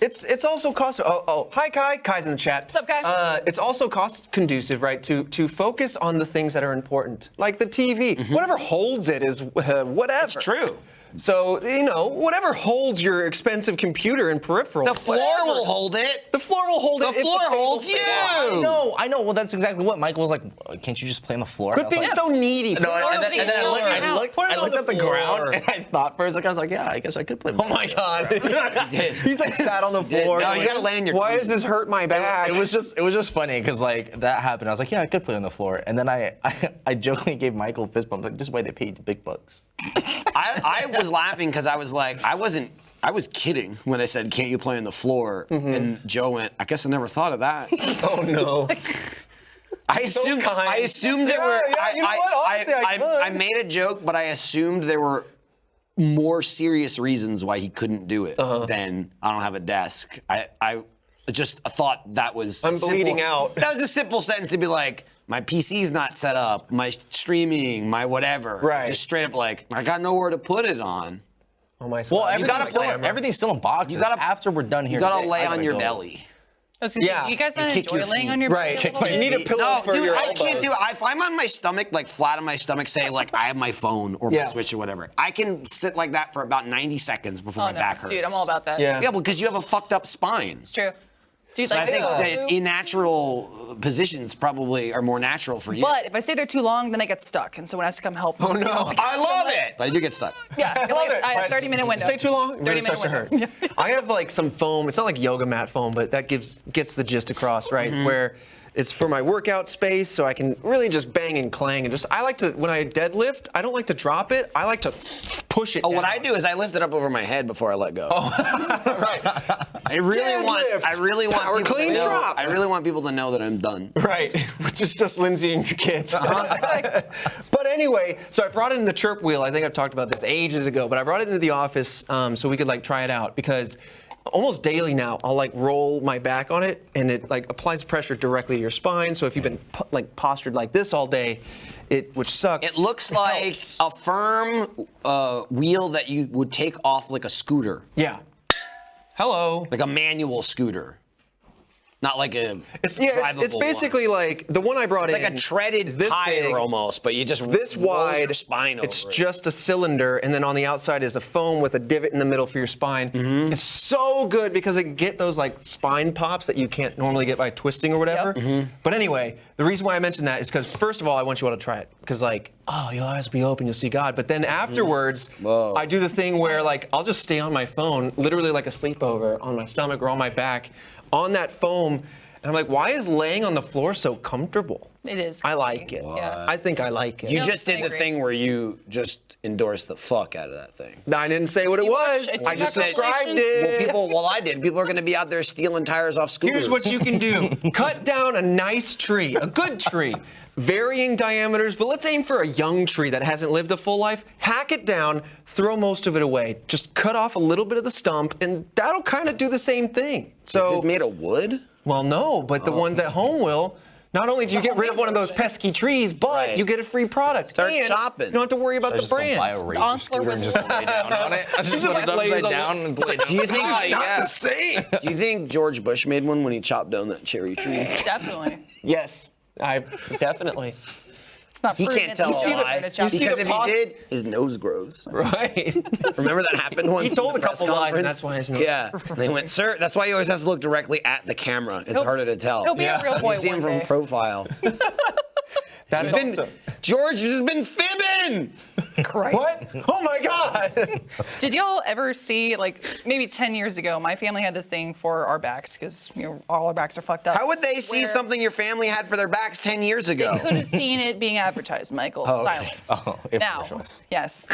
It's also cost. Hi Kai. Kai's in the chat. What's up, Kai? It's also cost conducive, right? To focus on the things that are important, like the TV. Whatever holds it is whatever. It's true. So whatever holds your expensive computer and peripheral. The floor will hold it. The floor will hold The it. if floor table holds stays. you. I know. Well, that's exactly what Michael was like. Can't you just play on the floor? Quit And I being was so needy. like, no, Put it on and then the I floor. looked Put it on at the the floor. ground, and I thought for a second, I was like, yeah, I guess I could play. Oh my God. He's like sat on the floor. No, like, you gotta land your Why feet. does this hurt my back? It was just funny because like that happened. I was like, yeah, I could play on the floor, and then I jokingly gave Michael a fist bump. Like, this is why they paid the big bucks. I was laughing because I was like, I was kidding when I said, "Can't you play on the floor?" And Joe went, "I guess I never thought of that." Oh no. I assumed there Yeah, were. yeah, you know what? Honestly, I could. I made a joke, but I assumed there were more serious reasons why he couldn't do it than I don't have a desk. I just thought that was. I'm bleeding out. That was a simple sentence to be like, my PC's not set up, my streaming, my whatever. Right. Just straight up like, I got nowhere to put it on. Oh my. Well, son. everything's still in boxes. You gotta- after we're done here. You gotta today, lay I on your go. belly. I was gonna say, Yeah. do you guys not kick your enjoy laying feet. on your Right. bed a little You need a bit? pillow No, for dude, your I elbows. can't do it. If I'm on my stomach, like flat on my stomach, say like I have my phone or my Yeah. Switch or whatever, I can sit like that for about 90 seconds before Oh, my no. back hurts. Dude, I'm all about that. Yeah. Yeah, because you have a fucked up spine. It's true. Dude, So like, I think they go that blue. unnatural positions probably are more natural for you. But if I stay there too long, then I get stuck, and someone has to come help me. Oh no. I love it. But I do get stuck. Yeah, I love it. I have a 30-minute window. Stay too long, it 30 really minute starts to window. hurt. I have like some foam. It's not like yoga mat foam, but that gets the gist across, right? Where it's for my workout space, so I can really just bang and clang and just. I like to when I deadlift, I don't like to drop it. I like to push it. Oh, what down. I do is I lift it up over my head before I let go. Right. I really want Power people clean to know. drop. I really want people to know that I'm done. Right, which is just Lindsay and your kids. But anyway, so I brought in the chirp wheel. I think I've talked about this ages ago, but I brought it into the office so we could like try it out because almost daily now I'll like roll my back on it and it like applies pressure directly to your spine. So if you've been like postured like this all day, which sucks. It looks like helps. a firm wheel that you would take off like a scooter, Yeah. Hello. like a manual scooter, not like a. It's drivable basically like the one I brought one. in. Like a treaded is this tire big. almost, but you just This roll wide, your spine over it's it. just a cylinder, and then on the outside is a foam with a divot in the middle for your spine. It's so good because it can get those like spine pops that you can't normally get by twisting or whatever. But anyway, the reason why I mentioned that is because first of all, I want you all to try it because like, oh, your eyes will be open, you'll see God. But then afterwards, Whoa. I do the thing where like I'll just stay on my phone, literally like a sleepover on my stomach or on my back, on that foam. And I'm like, why is laying on the floor so comfortable? It is. I like it. Yeah. I think I like it. You No, just I did the agree. thing where you just endorsed the fuck out of that thing. I didn't say what it you was. watch a I just TikTok described compilation? it. I did. People are going to be out there stealing tires off scooters. Here's what you can do. Cut down a nice tree, a good tree. Varying diameters, but let's aim for a young tree that hasn't lived a full life. Hack it down, throw most of it away. Just cut off a little bit of the stump, and that'll kind of do the same thing. Is So, it made of wood? well, no, but the ones at home will. Not only do you get rid of one of those pesky trees, but Right. you get a free product. Start and shopping. You don't have to worry about I the just gonna buy a brand. razor Onsler scooter and was- just lay down on it. I just just, put like, it lays upside on down and lay down. Do you think? Not the same. Do you think George Bush made one when he chopped down that cherry tree? Definitely. Yes, I definitely. It's not He proven can't that tell he's a not lie. gonna chop see Because the if pos- he did, his nose grows. Right. Remember that happened once? He told in the a couple press lies, and conference? that's why his nose. Yeah. They went, sir. That's why he always has to look directly at the camera. It's harder to tell. He'll be a real boy You see him one from day. profile. That's Been- also. George has been fibbing. Christ. What? Oh my God! Did y'all ever see, like, maybe 10 years ago, my family had this thing for our backs because, all our backs are fucked up. How would they see where something your family had for their backs 10 years ago? They could have seen it being advertised, Michael. Silence. Now, infomercials. yes.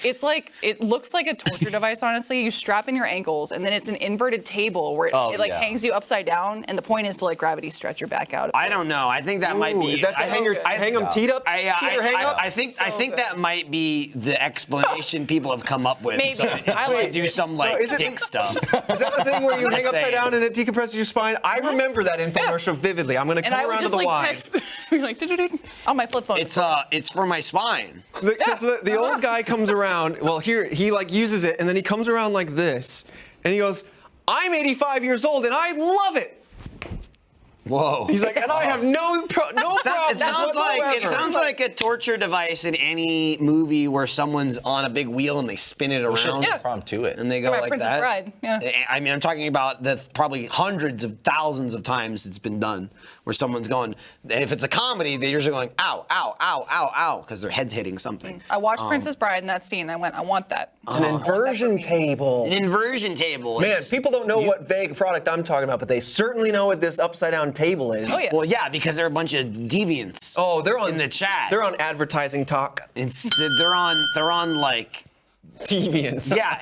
It's like, it looks like a torture device, honestly. You strap in your ankles, and then it's an inverted table where it yeah. hangs you upside down, and the point is to, like, gravity stretch your back out. I don't know. I think that might be. Is that the I- hang 'em teed up? Teeter hang up? I think So think good. that might be the explanation people have come up with. Maybe. So I they like do it. some like is it dick the- stuff. Is that the thing where you I'm hang just upside saying. down and it decompresses your spine? I remember that infomercial vividly. I'm going to And come I would around to just, the like, wide. text, like, doo-doo-doo, on my flip phone. It's for my spine. Because the old guy comes around. Well, here he like uses it, and then he comes around like this, and he goes, "I'm 85 years old, and I love it." Whoa. He's like, and I have no problem. It sounds like a torture device in any movie where someone's on a big wheel and they spin it around. Yeah. Prompt to it. And they go Right, like Princess that. Bride, yeah. I mean, I'm talking about the probably hundreds of thousands of times it's been done where someone's going, and if it's a comedy, they're usually going, ow, ow, ow, ow, ow, because their head's hitting something. I watched Princess Bride in that scene. I went, I want that. An inversion table. An inversion table. Man, it's- people don't know what vague product I'm talking about, but they certainly know what this upside down table is. Oh, yeah. Well, yeah, because they're a bunch of deviants. Oh, they're on in the chat. They're on advertising talk. They're on like. Deviants. Yeah,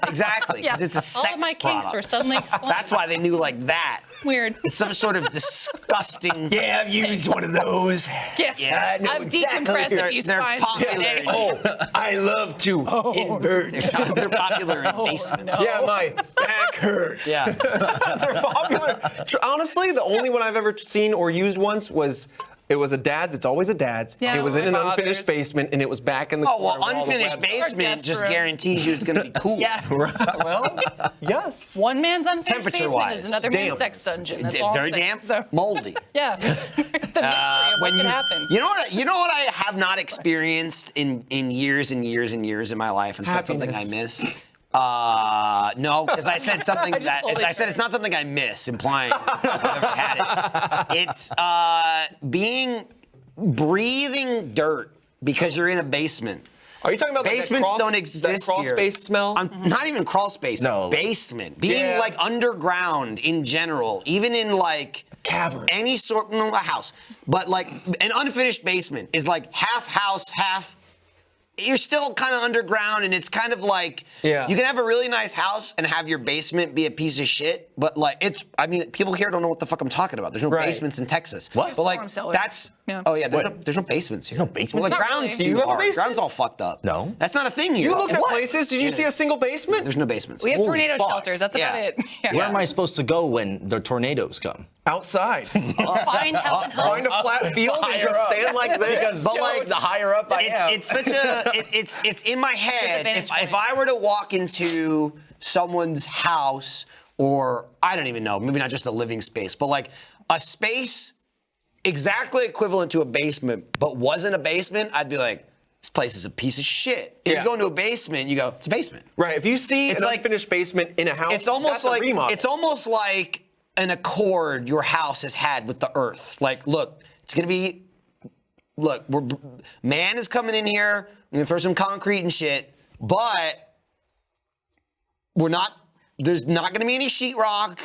exactly. Because it's a sex All of my kinks product. were suddenly explained. That's why they knew like that. Weird. It's some sort of disgusting. Yeah, I've used one of those. Yeah. I know I've exactly. decompressed a few They're spines. popular. today. Oh, I love to invert. They're popular in basements. Yeah, my back hurts. Yeah. They're popular. Honestly, the only one I've ever seen or used once was. It was a dad's. It's always a dad's. Yeah, it was in my an father's. unfinished basement, and it was back in the. Oh, well, corner where all the unfinished web- basement just guest room. guarantees you it's going to be cool. Yeah. Well, yes. One man's unfinished basement Temperature-wise. is another Damn. man's sex dungeon. That's D- all Very I'm saying. damp, So, moldy. yeah. The mystery of what could happen. You know what I have not experienced in years and years and years in my life, and so that's something I Happiness. miss. No, because I said something I just that totally I said it's not something I miss, implying I've never had it. It's breathing dirt because you're in a basement. Are you talking about like, Basements that don't that exist crawl here. space smell? Not even crawl space. No. Basement. Being Yeah. like underground in general, even in like cavern. any sort no, a house, but like an unfinished basement is like half house, half. You're still kind of underground, and it's kind of like Yeah. you can have a really nice house and have your basement be a piece of shit, but like I mean, people here don't know what the fuck I'm talking about. There's no Right. basements in Texas. What? But like Storm cellars. that's Yeah. oh yeah, there's no basements here. There's no basements? Well, the Not ground's really. too Do you have a hard. basement? Ground's all fucked up. No. That's not a thing here. You looked at What? places. Did you see a single basement? There's no basements. We have Holy tornado fuck. shelters. That's about Yeah. it. Yeah. Where am I supposed to go when the tornadoes come? Outside. Find help and hope. Find a flat field and just stand like this. But like the higher up I am. It's such a it's in my head. vantage If I were to walk into someone's house, or I don't even know, maybe not just a living space, but like a space exactly equivalent to a basement, but wasn't a basement, I'd be like, this place is a piece of shit. If Yeah. you go into a basement, you go, it's a basement. Right. If you see It's an like- unfinished basement in a house, It's almost that's a like remodel. it's almost like an accord your house has had with the earth. Like, look, it's gonna be. Look, man is coming in here. We're gonna throw some concrete and shit, but we're not. There's not gonna be any sheetrock.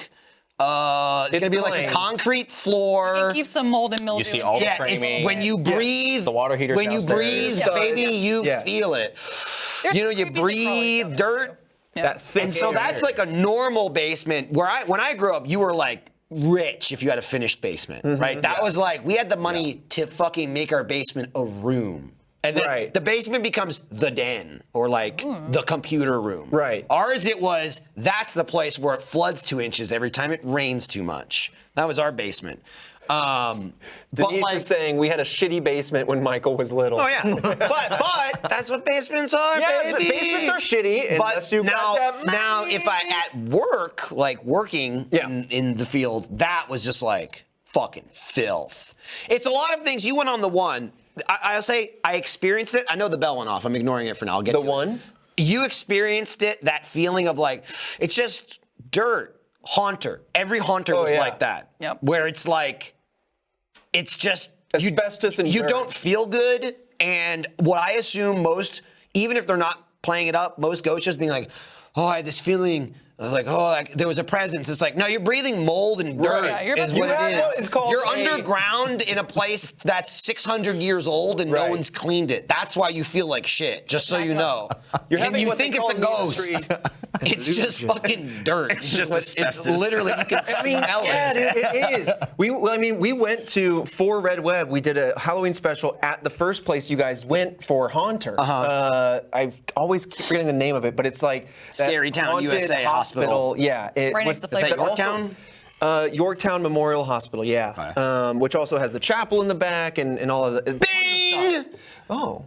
It's gonna be like a planes. concrete floor. Keep some mold and mildew. You see all the Yeah, framing. it's when you breathe. The water heater. When you breathe, baby, you Yeah. feel it. There's You know, some you creepy breathe stuff dirt. Yeah. That thick And so air. that's like a normal basement. When I grew up, you were like rich if you had a finished basement, right? That was like we had the money to fucking make our basement a room. And then the basement becomes the den or like the computer room. Right. Ours, that's the place where it floods 2 inches every time it rains too much. That was our basement. Denise is saying we had a shitty basement when Michael was little. Oh yeah, but that's what basements are, Yeah, baby. the basements are shitty. But Unless you now, got that money. now, if I at work, like working in the field, that was just like fucking filth. It's a lot of things. You went on the one. I'll say I experienced it. I know the bell went off. I'm ignoring it for now. I'll get The to it. one? You experienced it. That feeling of like it's just dirt. Haunter. Every haunter was like that. Yep. Where it's like. It's just asbestos and you dirt. don't feel good, and what I assume most, even if they're not playing it up, most ghost shows being like, "Oh, I had this feeling." Like, oh, like there was a presence. It's like, no, you're breathing mold and dirt. Yeah, you're is about what to- it You have is. it's called You're a- underground in a place that's 600 years old and no Right. one's cleaned it. That's why you feel like shit. Just so you know. You're and having you what they think it's a call ghost. industry- It's just fucking dirt. It's just It's asbestos. literally you can smell Yeah, it. it is. We went to for Red Web. We did a Halloween special at the first place you guys went for Haunter. I always keep forgetting the name of it, but it's like that Scary Town haunted USA Hospital. Yeah, Right next to Is that Flavor Town. Yorktown? Yorktown Memorial Hospital. Yeah, which also has the chapel in the back and all of the. Bing! Oh.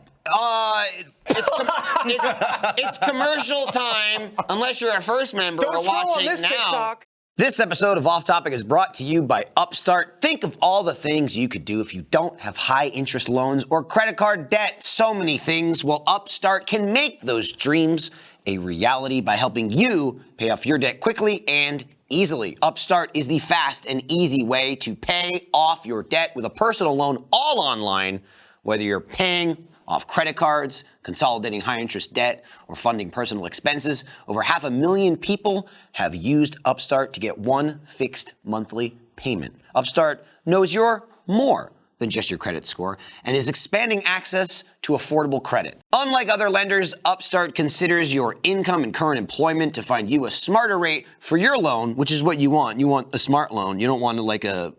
It's commercial time, unless you're a first member Don't or scroll on watching this now. TikTok. This episode of Off Topic is brought to you by Upstart. Think of all the things you could do if you don't have high interest loans or credit card debt. So many things. Well, Upstart can make those dreams a reality by helping you pay off your debt quickly and easily. Upstart is the fast and easy way to pay off your debt with a personal loan all online, whether you're paying off credit cards, consolidating high-interest debt, or funding personal expenses. Over 500,000 people have used Upstart to get one fixed monthly payment. Upstart knows you're more than just your credit score and is expanding access to affordable credit. Unlike other lenders, Upstart considers your income and current employment to find you a smarter rate for your loan, which is what you want. You want a smart loan. You don't want a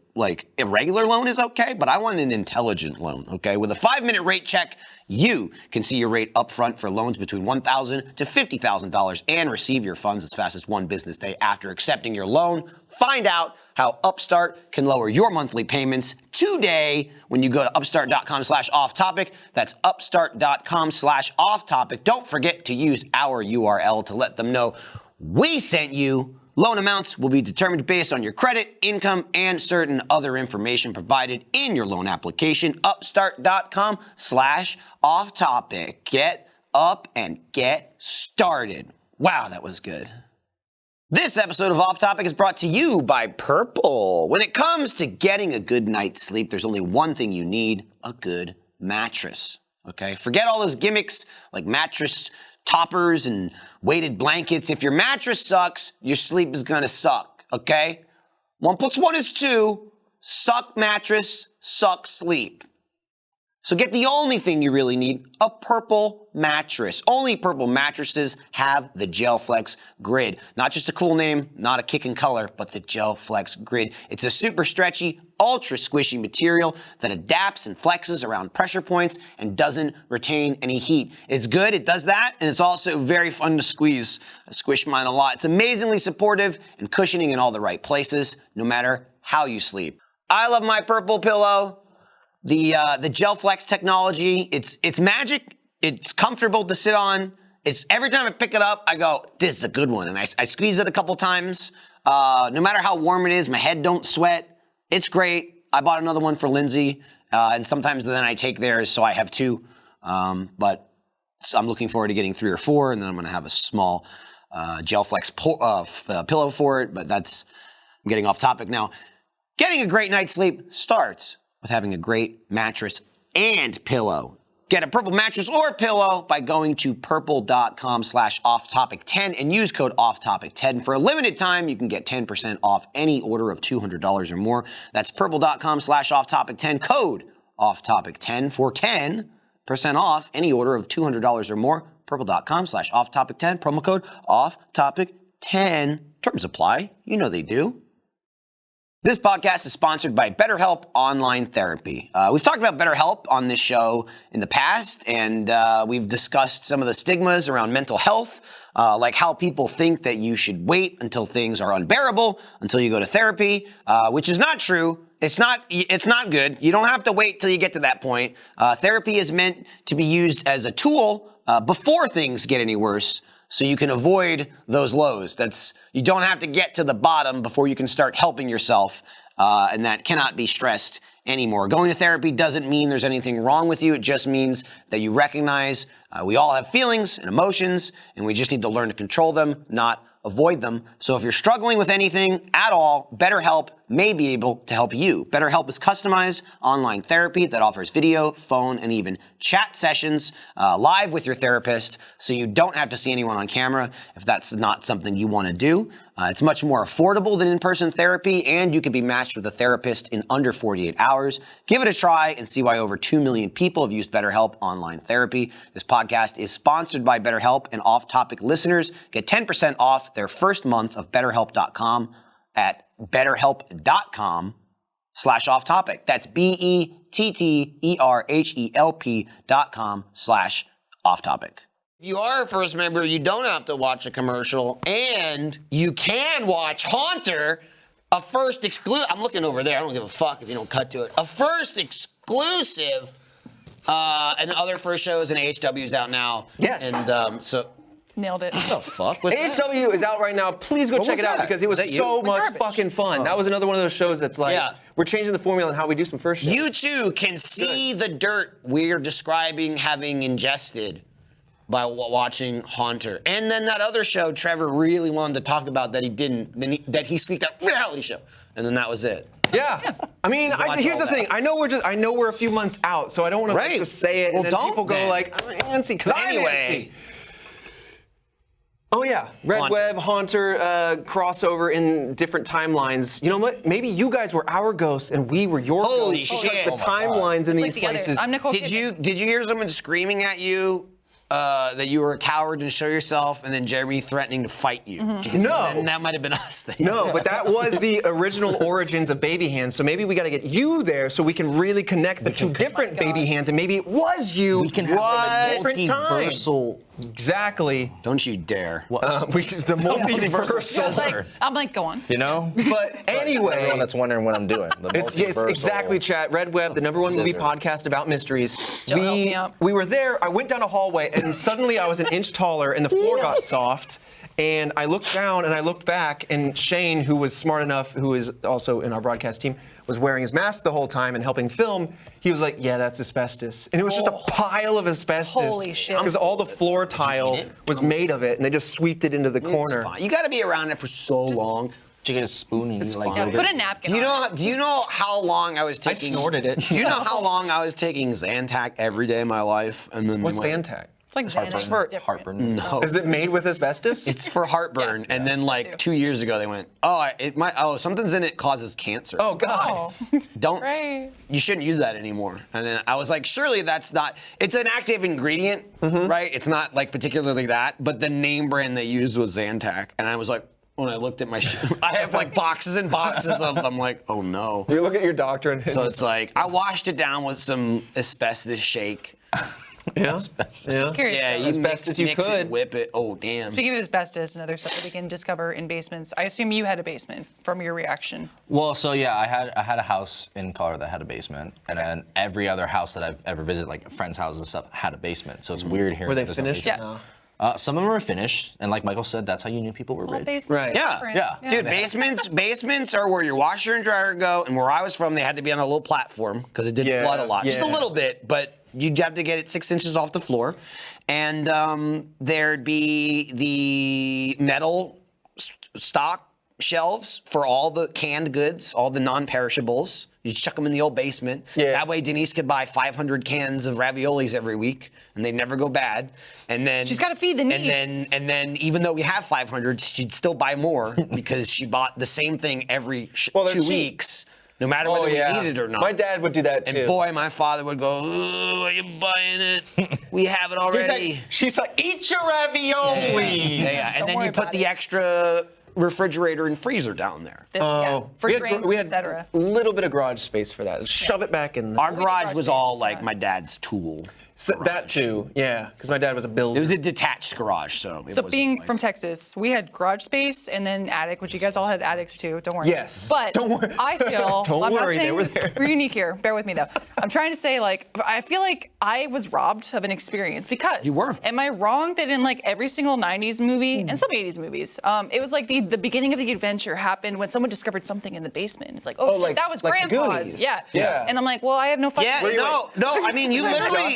regular loan is okay, but I want an intelligent loan, okay? With a 5-minute rate check, you can see your rate upfront for loans between $1,000 to $50,000 and receive your funds as fast as one business day after accepting your loan. Find out how Upstart can lower your monthly payments today when you go to upstart.com/offtopic. That's upstart.com/offtopic. Don't forget to use our URL to let them know we sent you. Loan amounts will be determined based on your credit, income, and certain other information provided in your loan application. Upstart.com/offtopic. Get up and get started. Wow, that was good. This episode of Off Topic is brought to you by Purple. When it comes to getting a good night's sleep, there's only one thing you need: a good mattress. Okay? Forget all those gimmicks like mattress toppers and weighted blankets. If your mattress sucks, your sleep is gonna suck, okay? 1 + 1 is 2. Suck mattress, suck sleep. So get the only thing you really need, a Purple mattress. Only Purple mattresses have the Gel Flex Grid. Not just a cool name, not a kick in color, but the Gel Flex Grid. It's a super stretchy, ultra squishy material that adapts and flexes around pressure points and doesn't retain any heat. It's good, it does that, and it's also very fun to squeeze. I squish mine a lot. It's amazingly supportive and cushioning in all the right places, no matter how you sleep. I love my Purple pillow. The Gel Flex technology, it's magic. It's comfortable to sit on. It's every time I pick it up, I go, this is a good one. And I squeeze it a couple times. No matter how warm it is, my head don't sweat. It's great. I bought another one for Lindsay. And sometimes then I take theirs, so I have 2. But I'm looking forward to getting 3 or 4, and then I'm going to have a small Gel Flex pillow for it. But I'm getting off topic now. Getting a great night's sleep starts with having a great mattress and pillow. Get a Purple mattress or pillow by going to purple.com/offtopic10 and use code offtopic10. For a limited time, you can get 10% off any order of $200 or more. That's purple.com/offtopic10, code offtopic10 for 10% off any order of $200 or more. Purple.com/offtopic10, promo code offtopic10. Terms apply. You know they do. This podcast is sponsored by BetterHelp Online Therapy. We've talked about BetterHelp on this show in the past, and we've discussed some of the stigmas around mental health, like how people think that you should wait until things are unbearable until you go to therapy, which is not true. It's not good. You don't have to wait till you get to that point. Therapy is meant to be used as a tool before things get any worse, so you can avoid those lows. You don't have to get to the bottom before you can start helping yourself, and that cannot be stressed anymore. Going to therapy doesn't mean there's anything wrong with you. It just means that you recognize we all have feelings and emotions, and we just need to learn to control them, not avoid them. So if you're struggling with anything at all, BetterHelp may be able to help you. BetterHelp is customized online therapy that offers video, phone, and even chat sessions live with your therapist, so you don't have to see anyone on camera if that's not something you want to do. It's much more affordable than in-person therapy, and you can be matched with a therapist in under 48 hours. Give it a try and see why over 2 million people have used BetterHelp Online Therapy. This podcast is sponsored by BetterHelp, and Off-Topic listeners get 10% off their first month of BetterHelp.com at BetterHelp.com/offtopic. That's BetterHelp.com/offtopic. If you are a first member, you don't have to watch a commercial, and you can watch Haunter, a first exclusive. I'm looking over there. I don't give a fuck if you don't cut to it. A first exclusive, and other first shows and AHW is out now. Yes. And so. Nailed it. What the fuck? What's that? AHW is out right now. Please go check was it out that? because it was Was that you? so much Garbage. fucking fun. That was another one of those shows that's like, we're changing the formula on how we do some first shows. You too can see the dirt we're describing having ingested by watching Haunter. And then that other show Trevor really wanted to talk about that he didn't, that he squeaked out, reality show. And then that was it. Yeah. I mean, here's the thing. I know we're a few months out, so I don't want to just say it Well, and then don't people go then. like, I'm antsy, because Anyway. I'm antsy. Oh yeah, Red Haunter. Web, Haunter, crossover in different timelines. You know what? Maybe you guys were our ghosts and we were your Holy ghosts. shit. The timelines in Like these the others. places. I'm Nicole Did Kidman. you hear someone screaming at you that you were a coward and show yourself, and then Jeremy threatening to fight you? No. And that might have been us then. No, but that was the original origins of Baby Hands. So maybe we got to get you there so we can really connect the two different Baby Hands, and maybe it was you. We can have a a different time. multiversal. Exactly. Don't you dare. We should the multiversal. I'm like, go on. You know? But anyway, Everyone that's wondering what I'm doing. The Yes, multiversal. exactly, chat. Red Web, the #1 movie Scissor. podcast about mysteries. Joe, help me out. We were there. I went down a hallway, and suddenly I was an inch taller, and the floor got soft. And I looked down, and I looked back, and Shane, who was smart enough, who is also in our broadcast team, was wearing his mask the whole time and helping film. He was like, "Yeah, that's asbestos," and it was just a pile of asbestos. Holy shit. Because all the floor tile was made of it, and they just sweeped it into the corner. It's fine. You got to be around it for so long. Did you get a spoon and you like fine. Put a napkin Do you on. know? Do you know how long I was taking? snorted it. Do you know how long I was taking Zantac every day of my life? And then What's went- Zantac? It's like Xanax. It's for different. heartburn? No. Is it made with asbestos? It's for heartburn, and then like too. 2 years ago they went, something's in it causes cancer. Oh God. Oh, Don't. right. You shouldn't use that anymore. And then I was like, surely that's not. It's an active ingredient, right? It's not like particularly that, but the name brand they used was Zantac, and I was like, when I looked at my I have like boxes and boxes of them. Like, oh no. You look at your doctor and So it's like I washed it down with some asbestos shake. yeah. Just curious. Yeah, though. you As mix, best as you mix could. it, whip it. Oh damn. Speaking of asbestos and other stuff that we can discover in basements, I assume you had a basement from your reaction. Well, so yeah, I had a house in Colorado that had a basement, and then every other house that I've ever visited, like friends' houses and stuff, had a basement. So it's weird hearing. Were they that there's no finished? basement. Yeah. Some of them were finished, and like Michael said, that's how you knew people were Well, rich. basement Right. Yeah, different. yeah. Dude, basements are where your washer and dryer go, and where I was from, they had to be on a little platform because it did Yeah, flood a lot, just a yeah. little bit, but you'd have to get it 6 inches off the floor, and there'd be the metal stock shelves for all the canned goods, all the non-perishables. You chuck them in the old basement. Yeah. That way Denise could buy 500 cans of raviolis every week, and they never go bad. And then She's gotta feed the need. And then even though we have 500, she'd still buy more because she bought the same thing every Well, they're 2 cheap. weeks, no matter whether we eat it or not. My dad would do that too. And boy, my father would go, "Ooh, are you buying it? We have it already." She's like, eat your raviolis. Yeah, and Don't then worry you put about the it. extra refrigerator and freezer down there. For drinks, we had etc. a little bit of garage space for that. Shove it back in. Our We garage garage was space, all like yeah. my dad's tool. That too, yeah, because my dad was a builder. It was a detached garage, so. It So wasn't being like- from Texas, we had garage space and then attic, which you guys all had attics too. Don't worry. Yes. But Don't worry. I feel Don't I'm worry, not they saying were this- there. we're unique here. Bear with me though. I'm trying to say like I feel like I was robbed of an experience because You were. Am I wrong that in like every single 90s movie and some 80s movies, it was like the beginning of the adventure happened when someone discovered something in the basement. It's like, oh, shit, like- that was like the grandpa's. Goonies. Yeah. Yeah. And I'm like, well, I have no fucking. Yeah, no. I mean, you literally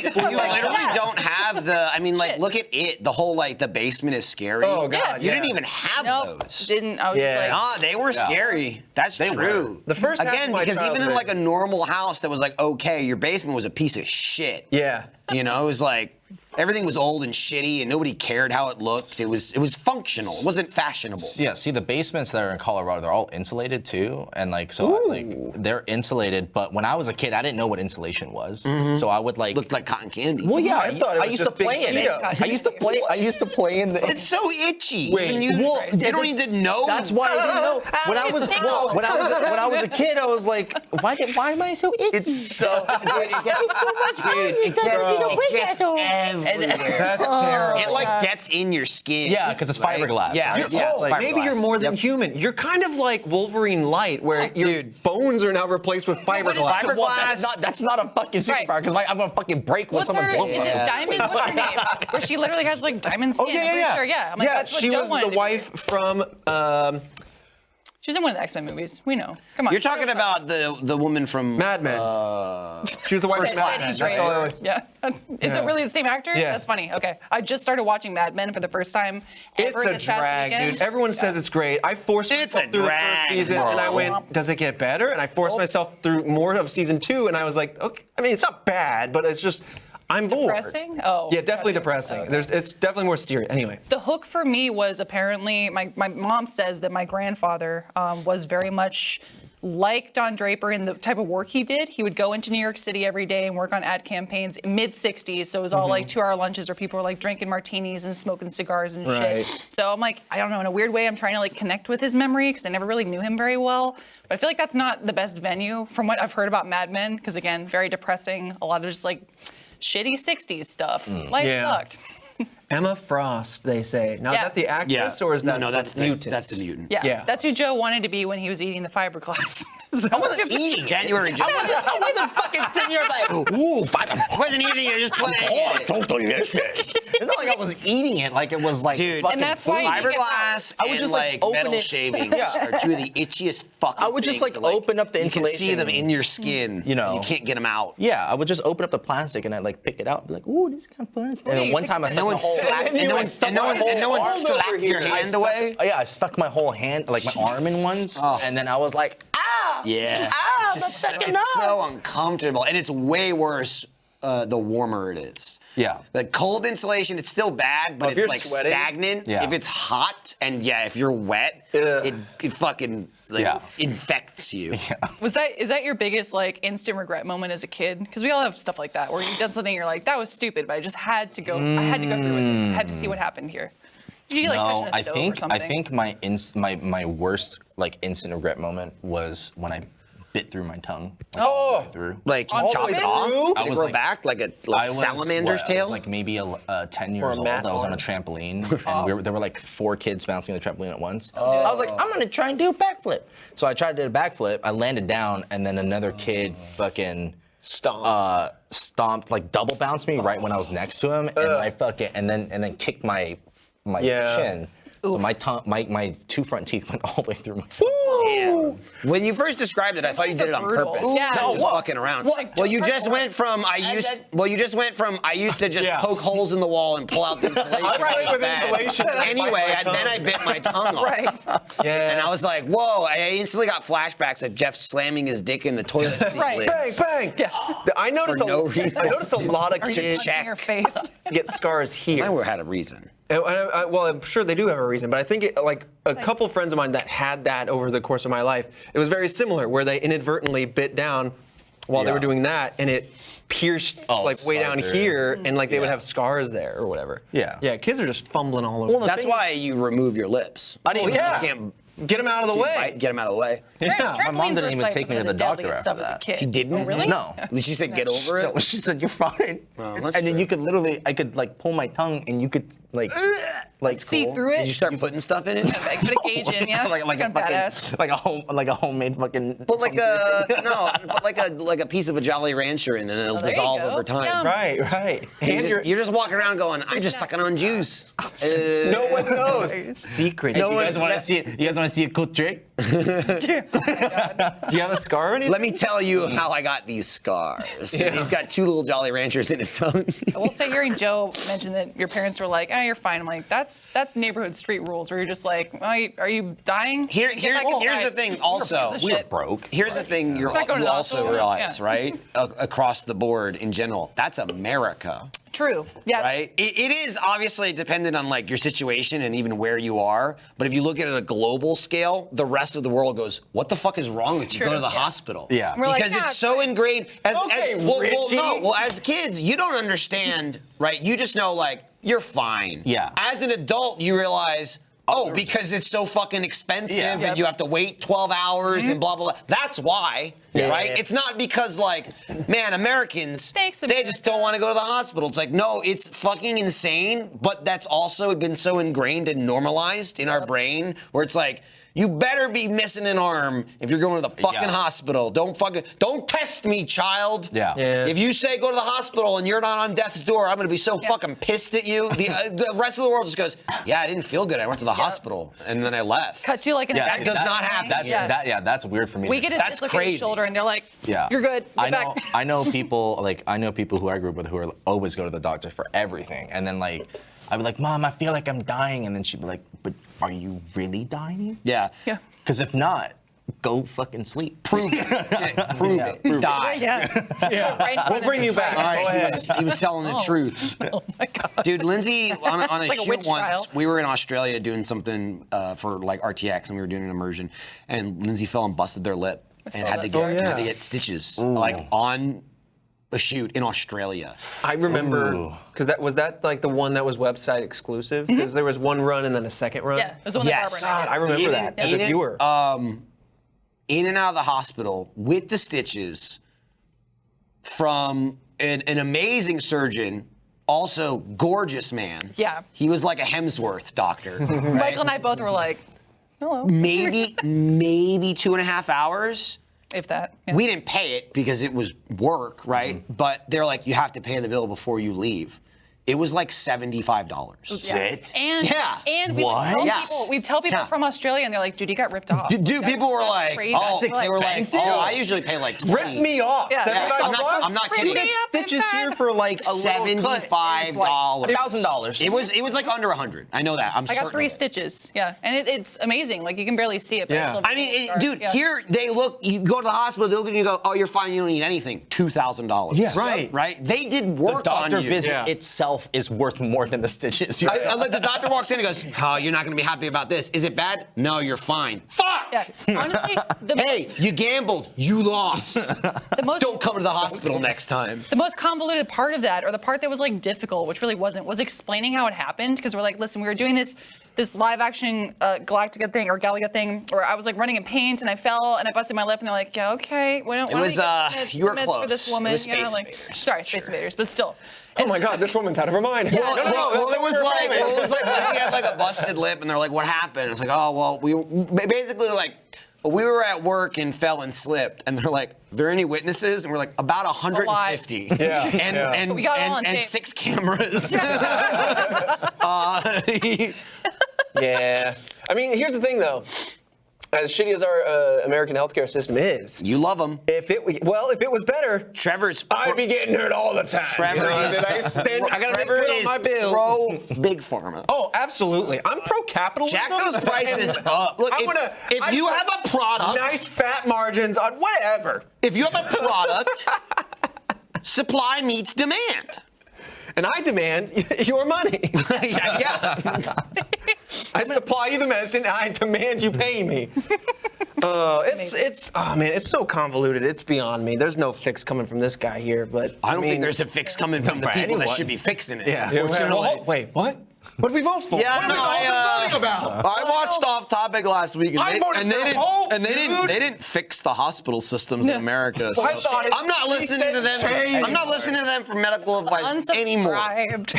don't have the. I mean, like, Shit. look at it. The whole like the basement is scary. Oh, God, you yeah. didn't even have Nope, those. didn't. I was Yeah. just like, Nah, they were scary. That's true. The first half again of my because even in childhood- like a normal house that was like okay, your basement was a piece of shit. Yeah. You know, it was like everything was old and shitty, and nobody cared how it looked. It was functional. It wasn't fashionable. Yeah, see the basements that are in Colorado, they're all insulated too, and like so, like they're insulated. But when I was a kid, I didn't know what insulation was, so I would like. Looked like cotton candy. Well, yeah, I thought it was used to just big play in it. Cheetos. I used to play. I used to play in the. It's so itchy. Wait, Even you, well, you don't even know. That's why I didn't know. When I was when I was a kid, I was like, why am I so itchy? It's so. It gets everywhere. That's terrible. It like gets in your skin. Yeah, because it's fiberglass. Yeah, right? it's- Oh, it's fiberglass. maybe you're more than Yep. human. You're kind of like Wolverine Light, where your bones are now replaced with fiberglass. Fiberglass. Well, that's not a fucking superpower because I'm gonna fucking break when what's someone her? blows Is up. it Diamond? What's her name? Where she literally has like diamond skin. Oh yeah, I'm pretty yeah, sure. Yeah. I'm like, that's what she Joe was wanted the to wife from. She was in one of the X-Men movies. We know. Come on. You're talking about the woman from Mad Men. she was the wife First of Mad Class, Men. Eddie That's all I Draper. would- Yeah. Is it really the same actor? Yeah. That's funny. Okay. I just started watching Mad Men for the first time ever It's a this past drag, weekend. dude. Everyone says it's great. I forced It's myself a through the drag, first season, and I bro. went, "Does it get better?" And I forced myself through more of season 2, and I was like, "Okay." I mean, it's not bad, but it's just I'm bored. Depressing? Oh, yeah, definitely depressing. depressing. It's definitely more serious. Anyway, The hook for me was apparently my mom says that my grandfather was very much like Don Draper in the type of work he did. He would go into New York City every day and work on ad campaigns mid 60s. So it was all like 2-hour lunches where people were like drinking martinis and smoking cigars and Right. shit. So I'm like, I don't know, in a weird way, I'm trying to like connect with his memory because I never really knew him very well. But I feel like that's not the best venue from what I've heard about Mad Men because again, very depressing. A lot of just like shitty 60s stuff. Life Yeah. sucked. Emma Frost, they say. Now, Yeah. is that the actress or is that no? That's the mutant? That's the mutant. Yeah, Yeah. that's who Joe wanted to be when he was eating the fiberglass. I wasn't eating January. I wasn't fucking sitting here like, ooh, I wasn't eating it. Just playing it. so delicious. It's not like I was eating it like it was like Dude, fucking And that's why food. you Fiberglass I would and just, like, like open metal it. shavings are two of the itchiest fucking. I would just, things like, that, open up the You can see them insulation. in your skin. You know. you can't get them out. Yeah, I would just open up the plastic and I'd like pick it out and be like, ooh, this is kind of fun. And then you one pick time I it stuck No my one whole slapped. and And no one. stuck And no one. my And no one whole arm over slapped your here. hand away. Yeah, I stuck my whole hand, like my arm in once, and then I was like, ah! Yeah. Ah, it's just my so, second it's so arm. uncomfortable, and it's way worse. The warmer it is. Yeah. The cold insulation, it's still bad, but if it's you're like sweating? stagnant. Yeah. If it's hot and if you're wet, Ugh. it fucking like Yeah. infects you. Is that your biggest like instant regret moment as a kid? Because we all have stuff like that where you've done something you're like, that was stupid, but I just had to go. I had to go through with it. I had to see what happened here. Did you like touching a I stove or think something? my worst like instant regret moment was when I bit through my tongue. Like, Oh. all the way through. Like you On chop it purpose? off. I Did it was grow like- back like a I was, salamander's what, tail. I was like maybe 10 years old. mat I was on a arm. trampoline, and there were like 4 kids bouncing the trampoline at once. I was like, I'm gonna try and do a backflip. So I tried to do a backflip. I landed down, and then another kid fucking stomped, like double bounced me right when I was next to him, and I fucking and then kicked my Yeah. chin. So my tongue, my 2 front teeth went all the way through my When you first described it, I thought you did it on brutal. purpose. Yeah. Not No, just fucking around. Well, you just went from I used to just poke holes in the wall and pull out the insulation. Right, with Bad. insulation. Anyway, then I bit my tongue off. Yeah. And I was like, whoa, I instantly got flashbacks of Jeff slamming his dick in the toilet seat Right. lid. Bang, bang. Yeah. I noticed, For no reason. I noticed a lot of Or kids punching your face. get scars here. I had a reason. Well, I'm sure they do have a reason, but I think like a couple friends of mine that had that over the course of my life, it was very similar, where they inadvertently bit down while they were doing that, and it pierced like way down here, and like they would have scars there or whatever. Yeah. Yeah, kids are just fumbling all over. That's why you remove your lips. I didn't even- You can't Get them out of the way. get them out of the way. Yeah. My mom Trampolines didn't were even like take me some to of the doctor deadliest stuff after as a that. kid. She didn't? Oh, really? No. She said, get over it. No, she said, you're fine. Well, and that's then true. you could literally, I could like pull my tongue and you could like See through it. Did you start putting stuff in it? I put a gauge in, yeah. like a Fucking badass. fucking like a homemade fucking. Put like a piece of a Jolly Rancher in, and it'll there you dissolve go. over time. Yeah. Right. And You're just walking around going, I'm just sucking on juice. no one knows. Secret. You guys want to see it? You guys want to see a cool trick? Do you have a scar or anything? Let me tell you how I got these scars. And he's got 2 little Jolly Ranchers in his tongue. I will say, hearing Joe mention that your parents were like, "Oh, you're fine." I'm like, that's neighborhood street rules, where you're just like, are you dying? Here's the thing. Also, Piece of shit. Broke. here's the thing. You not going to the also hospital. realize, Yeah. right, across the board in general, that's America. True. Yeah. Right? It is obviously dependent on like your situation and even where you are. But if you look at it at a global scale, the rest of the world goes, "What the fuck is wrong with you? true, Go to the yeah. hospital." Yeah. We're like, Because "Yeah, it's it's so fine." ingrained. Richie. As kids, you don't understand, right? You just know like you're fine. Yeah. As an adult, you realize. Oh, because it's so fucking expensive Yeah. and you have to wait 12 hours and blah, blah, blah. That's why, right? yeah. It's not because, like, man, Americans, Thanks, they just don't want to go to the hospital. It's like, no, it's fucking insane, but that's also been so ingrained and normalized in our brain where it's like, you better be missing an arm if you're going to the fucking hospital. Don't test me, child. Yeah. Yeah. If you say go to the hospital and you're not on death's door, I'm gonna be so fucking pissed at you. The rest of the world just goes, yeah, I didn't feel good. I went to the hospital and then I left. Cut to like an Yeah, That does not happen. That's weird for me. We get a That's dislocated crazy. shoulder, and they're like, Yeah. you're good. Get I know. back. I know people who I grew up with who are always go to the doctor for everything, and then like I'd be like, Mom, I feel like I'm dying, and then she'd be like, But are you really dying? Yeah. Yeah. Because if not, go fucking sleep. Prove it. Prove it. Die. Yeah. Right in front We'll of bring me. you back. All right, Go ahead. he was telling the truth. Oh my god. Dude, Lindsay, on a Like a shoot witch once, trial. we were in Australia doing something for like RTX, and we were doing an immersion, and Lindsay fell and busted their lip and saw had that to story. get had to get stitches like on a shoot in Australia. I remember because that was like the one that was website exclusive because there was one run and then a second run. Yeah, that's the one Yes. that Barbara and God, I remember In that and- as in a and- viewer. In and out of the hospital with the stitches from an amazing surgeon, also gorgeous man. Yeah. He was like a Hemsworth doctor. right? Michael and I both were like, hello. maybe 2.5 hours. If that. Yeah. We didn't pay it because it was work, right? Mm-hmm. But they're like, you have to pay the bill before you leave. It was like $75. Yeah. it? And Yeah. and we What? would tell Yes. people, we'd tell people Yeah. from Australia, and they're like, dude, you got ripped off. Dude, That's- people were that's like, crazy. oh, That's they were like, expensive. oh, I usually pay like 20. Rip me off. Yeah. $75. I'm not kidding. You get stitches here for like a little cut. $75. $1,000. It was like under 100. I know that. I'm I certain. got 3 of it. stitches. Yeah, and it's amazing. Like you can barely see it. But Yeah. it's still I mean, scar. dude, Yeah. here they look. You go to the hospital, they look at you and go, "Oh, you're fine. You don't need anything." $2,000. Yeah. Right. Right. They did The work doctor on you. visit Yeah. itself is worth more than the stitches. I like the doctor walks in and goes, "Oh, you're not going to be happy about this. Is it bad? No, you're fine. Fuck. Yeah. Honestly, Hey, you gambled. You lost. the most Don't come to the hospital next time." The most convoluted part of that, or the part that was like difficult, which really wasn't, was explaining how it happened. Because we're like, listen, we were doing this live action Galactica thing or Galaga thing, where I was like running in paint and I fell and I busted my lip, and they're like, yeah, okay, why don't was, you get you were Smiths close. for this It woman? was You know, Space like, Invaders. sorry, Space Invaders, but still. Oh my God, this woman's out of her mind. Well, No, no, no, well, that's it was what like, we're filming. he had like a busted lip, and they're like, "What happened?" It's like, "Oh, well, we basically like we were at work and fell and slipped," and they're like, "Are there any witnesses?" And we're like, "About 150." Yeah, And yeah. and We got it all on and tape. 6 cameras. Yeah. I mean, here's the thing, though. As shitty as our American healthcare system is, You love them. if it was better, Trevor's I'd be getting hurt all the time. Trevor is I gotta make Trevor good on is my bills. pro big pharma. Oh, absolutely. I'm pro capitalism. Jack those prices up. Look, if you have a product, nice fat margins on whatever, if you have a product, supply meets demand. and I demand your money. yeah. I supply you the medicine, and I demand you pay me. It's so convoluted. It's beyond me. There's no fix coming from this guy here, but I don't think there's a fix coming from the people that should be fixing it. Yeah. Unfortunately. Wait, what? What did we vote for? Yeah, what are we voting about? I watched Off Topic last week, and they didn't fix the hospital systems in America. So I'm not listening to them. I'm not listening to them for medical advice anymore. Unsubscribed.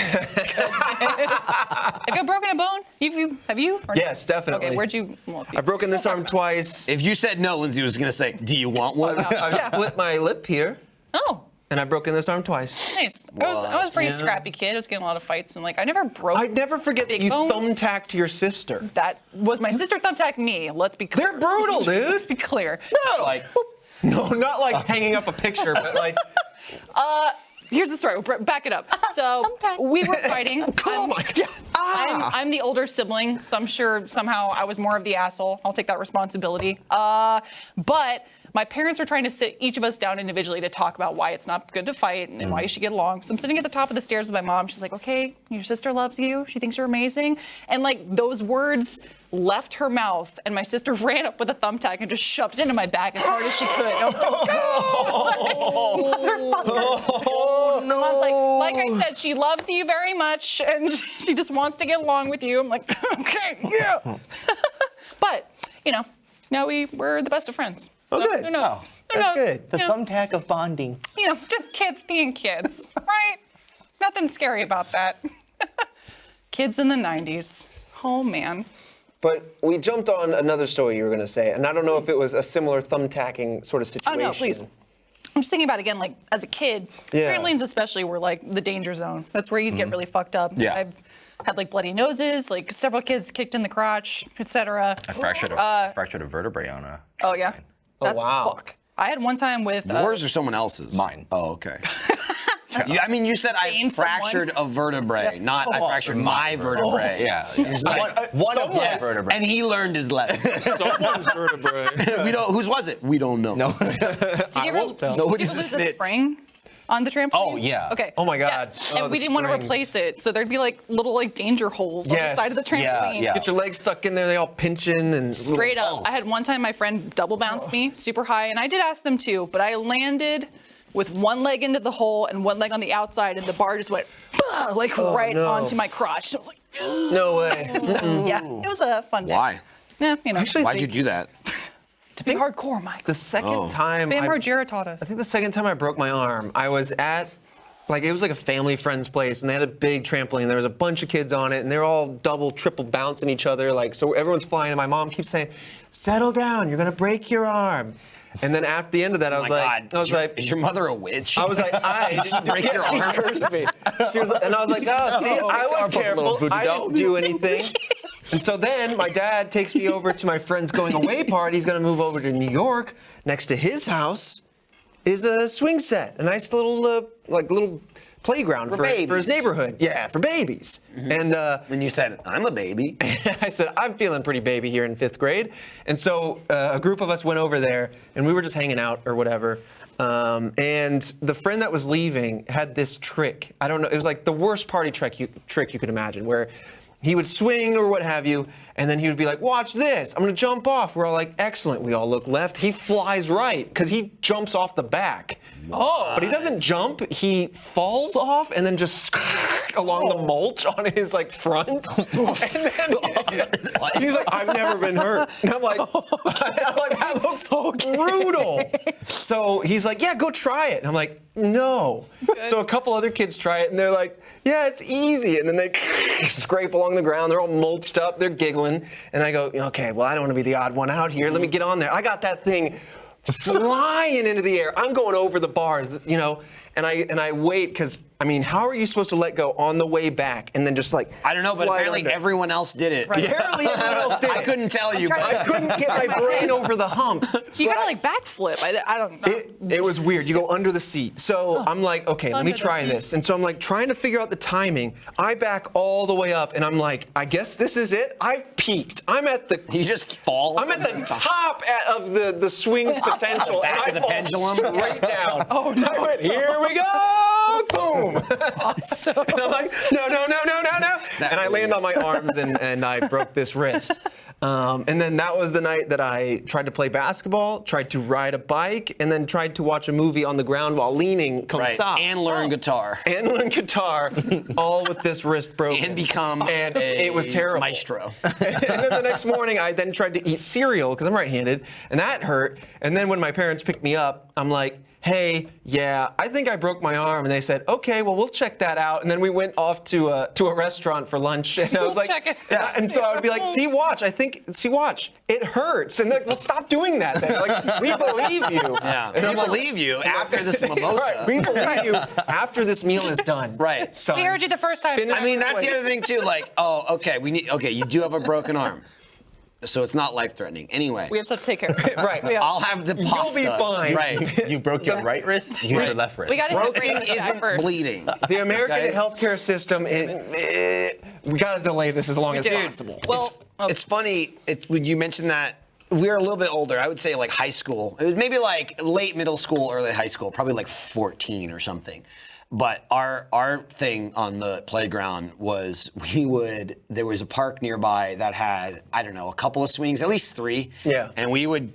Have you broken a bone? Have you? Or Yes, definitely. Okay, where'd you? Well, I've broken this arm twice. If you said no, Lindsay was gonna say, "Do you want one?" I've split my lip here, Oh, and I've broken this arm twice. nice. I was a pretty scrappy kid. I was getting a lot of fights, and I never broke. I'd never forget that you bones. thumbtacked your sister. That was my sister thumbtacked me. Let's be clear. They're brutal, dude. Let's be clear. No, not like hanging up a picture, but like. Here's the story. We'll back it up. So we were fighting. Oh my God. I'm the older sibling, so I'm sure somehow I was more of the asshole. I'll take that responsibility. But my parents were trying to sit each of us down individually to talk about why it's not good to fight and why you should get along. So I'm sitting at the top of the stairs with my mom. She's like, okay, your sister loves you. She thinks you're amazing. And those words left her mouth, and my sister ran up with a thumbtack and just shoved it into my back as hard as she could. And I was like, motherfucker. Oh no! I was like I said, she loves you very much, and she just wants to get along with you. I'm like, okay, yeah. But now we're the best of friends. Oh, So good. Who knows? Oh, Who knows? good. The thumbtack of bonding. Just kids being kids, right? Nothing scary about that. Kids in the 90s. Oh man. But we jumped on another story you were going to say, and I don't know if it was a similar thumbtacking sort of Oh situation. no, please. I'm just thinking about it again, as a kid, Yeah. trampolines especially were the danger zone. That's where you'd get really fucked up. Yeah. I've had bloody noses, several kids kicked in the crotch, etc. I fractured a vertebrae on a. Oh yeah. That's wow. Fuck. I had one time with Yours or someone else's? Mine. Oh, okay. You said I Stain fractured a vertebrae, not I fractured my vertebrae. Yeah. One of my vertebrae. And he learned his lesson. Someone's vertebrae. Whose was it? We don't know. No. Did you ever Nobody's a lose a snitch. spring on the trampoline? Oh, yeah. Okay. Oh my God. Yeah. Oh, And we the didn't want to springs. replace it, so there'd be little danger holes on the Yes. side of the trampoline. Yeah. Get your legs stuck in there, they all pinching and. Straight up. I had one time my friend double bounced me super high, and I did ask them to, but I landed with one leg into the hole and one leg on the outside, and the bar just went right no. onto my crotch. I was like, No way. yeah, it was a fun day. Why? Yeah, Why'd you do that? to be hardcore, Mike. The second time. Bam I Margera taught us. think the second time I broke my arm, I was at, it was a family friend's place, and they had a big trampoline. There was a bunch of kids on it, and they're all double, triple bouncing each other. So everyone's flying, and my mom keeps saying, "Settle down, you're gonna break your arm." And then at the end of that, I was is your mother a witch? I was like, Did you break your she arm? cursed me. And I was like, oh, see, I was careful. I didn't do anything. And so then my dad takes me over to my friend's going away party. He's gonna move over to New York. Next to his house is a swing set, a nice little little playground for his neighborhood. Yeah, for babies. And And you said, I'm a baby. I said, I'm feeling pretty baby here in 5th grade. And so a group of us went over there, and we were just hanging out or whatever. And the friend that was leaving had this trick. I don't know. It was the worst party trick you could imagine, where he would swing or what have you, and then he would be like, watch this. I'm going to jump off. We're all like, excellent. We all look left. He flies right because he jumps off the back. Oh. But he doesn't jump. He falls off and then just along the mulch on his front. And then he's like, I've never been hurt. And I'm like, that looks so brutal. So he's like, yeah, go try it. And I'm like, no. So a couple other kids try it, and they're like, yeah, it's easy. And then they scrape along the ground. They're all mulched up. They're giggling. And I go, okay, well, I don't want to be the odd one out here. Let me get on there. I got that thing flying into the air. I'm going over the bars, and I wait because I mean, how are you supposed to let go on the way back and then just like I don't know, but slide apparently under? everyone else did it. Apparently everyone else did I it. couldn't tell you, but I couldn't get my brain over the hump. You gotta like backflip. I don't know. It was weird. You go under the seat. So I'm like, okay, let me Under the try seat. this. And so I'm like trying to figure out the timing. I back all the way up and I'm like, I guess this is it. I've peaked. I'm at the you just fall. I'm at the top of the swing's potential. Back and of I the fall pendulum? straight down. Oh no! I went, here we go! Boom! And I'm like, no! And I land on my arms and I broke this wrist. And then that was the night that I tried to play basketball, tried to ride a bike, and then tried to watch a movie on the ground while leaning comme right. ça. And learn guitar. And learn guitar, all with this wrist broken. And become and a it was terrible. maestro. And then the next morning, I then tried to eat cereal because I'm right-handed, and that hurt. And then when my parents picked me up, I'm like, hey, yeah, I think I broke my arm. And they said, okay, well, we'll check that out. And then we went off to a restaurant for lunch. And I was like, check it yeah. And so I would be like, see, watch, it hurts. And they're like, well, stop doing that then. Like, we believe you. Yeah. And We I'm like, believe you after this mimosa. right, we believe you after this meal is done. Right. Son. We heard you the first time. Finish I mean, that's the other thing too. Like, oh, okay, you do have a broken arm, so it's not life-threatening. Anyway, We have stuff to take care of. Right. I'll have the pasta. You'll be fine. Right. You broke your right wrist. Use your left wrist. We got to Broken isn't bleeding. The American Okay. healthcare system, we got to delay this as long as do. possible. Well, It's funny. When you mentioned that, we were a little bit older. I would say like high school. It was maybe like late middle school, early high school, probably like 14 or something. But our thing on the playground was there was a park nearby that had, I don't know, a couple of swings, at least 3. Yeah. And we would,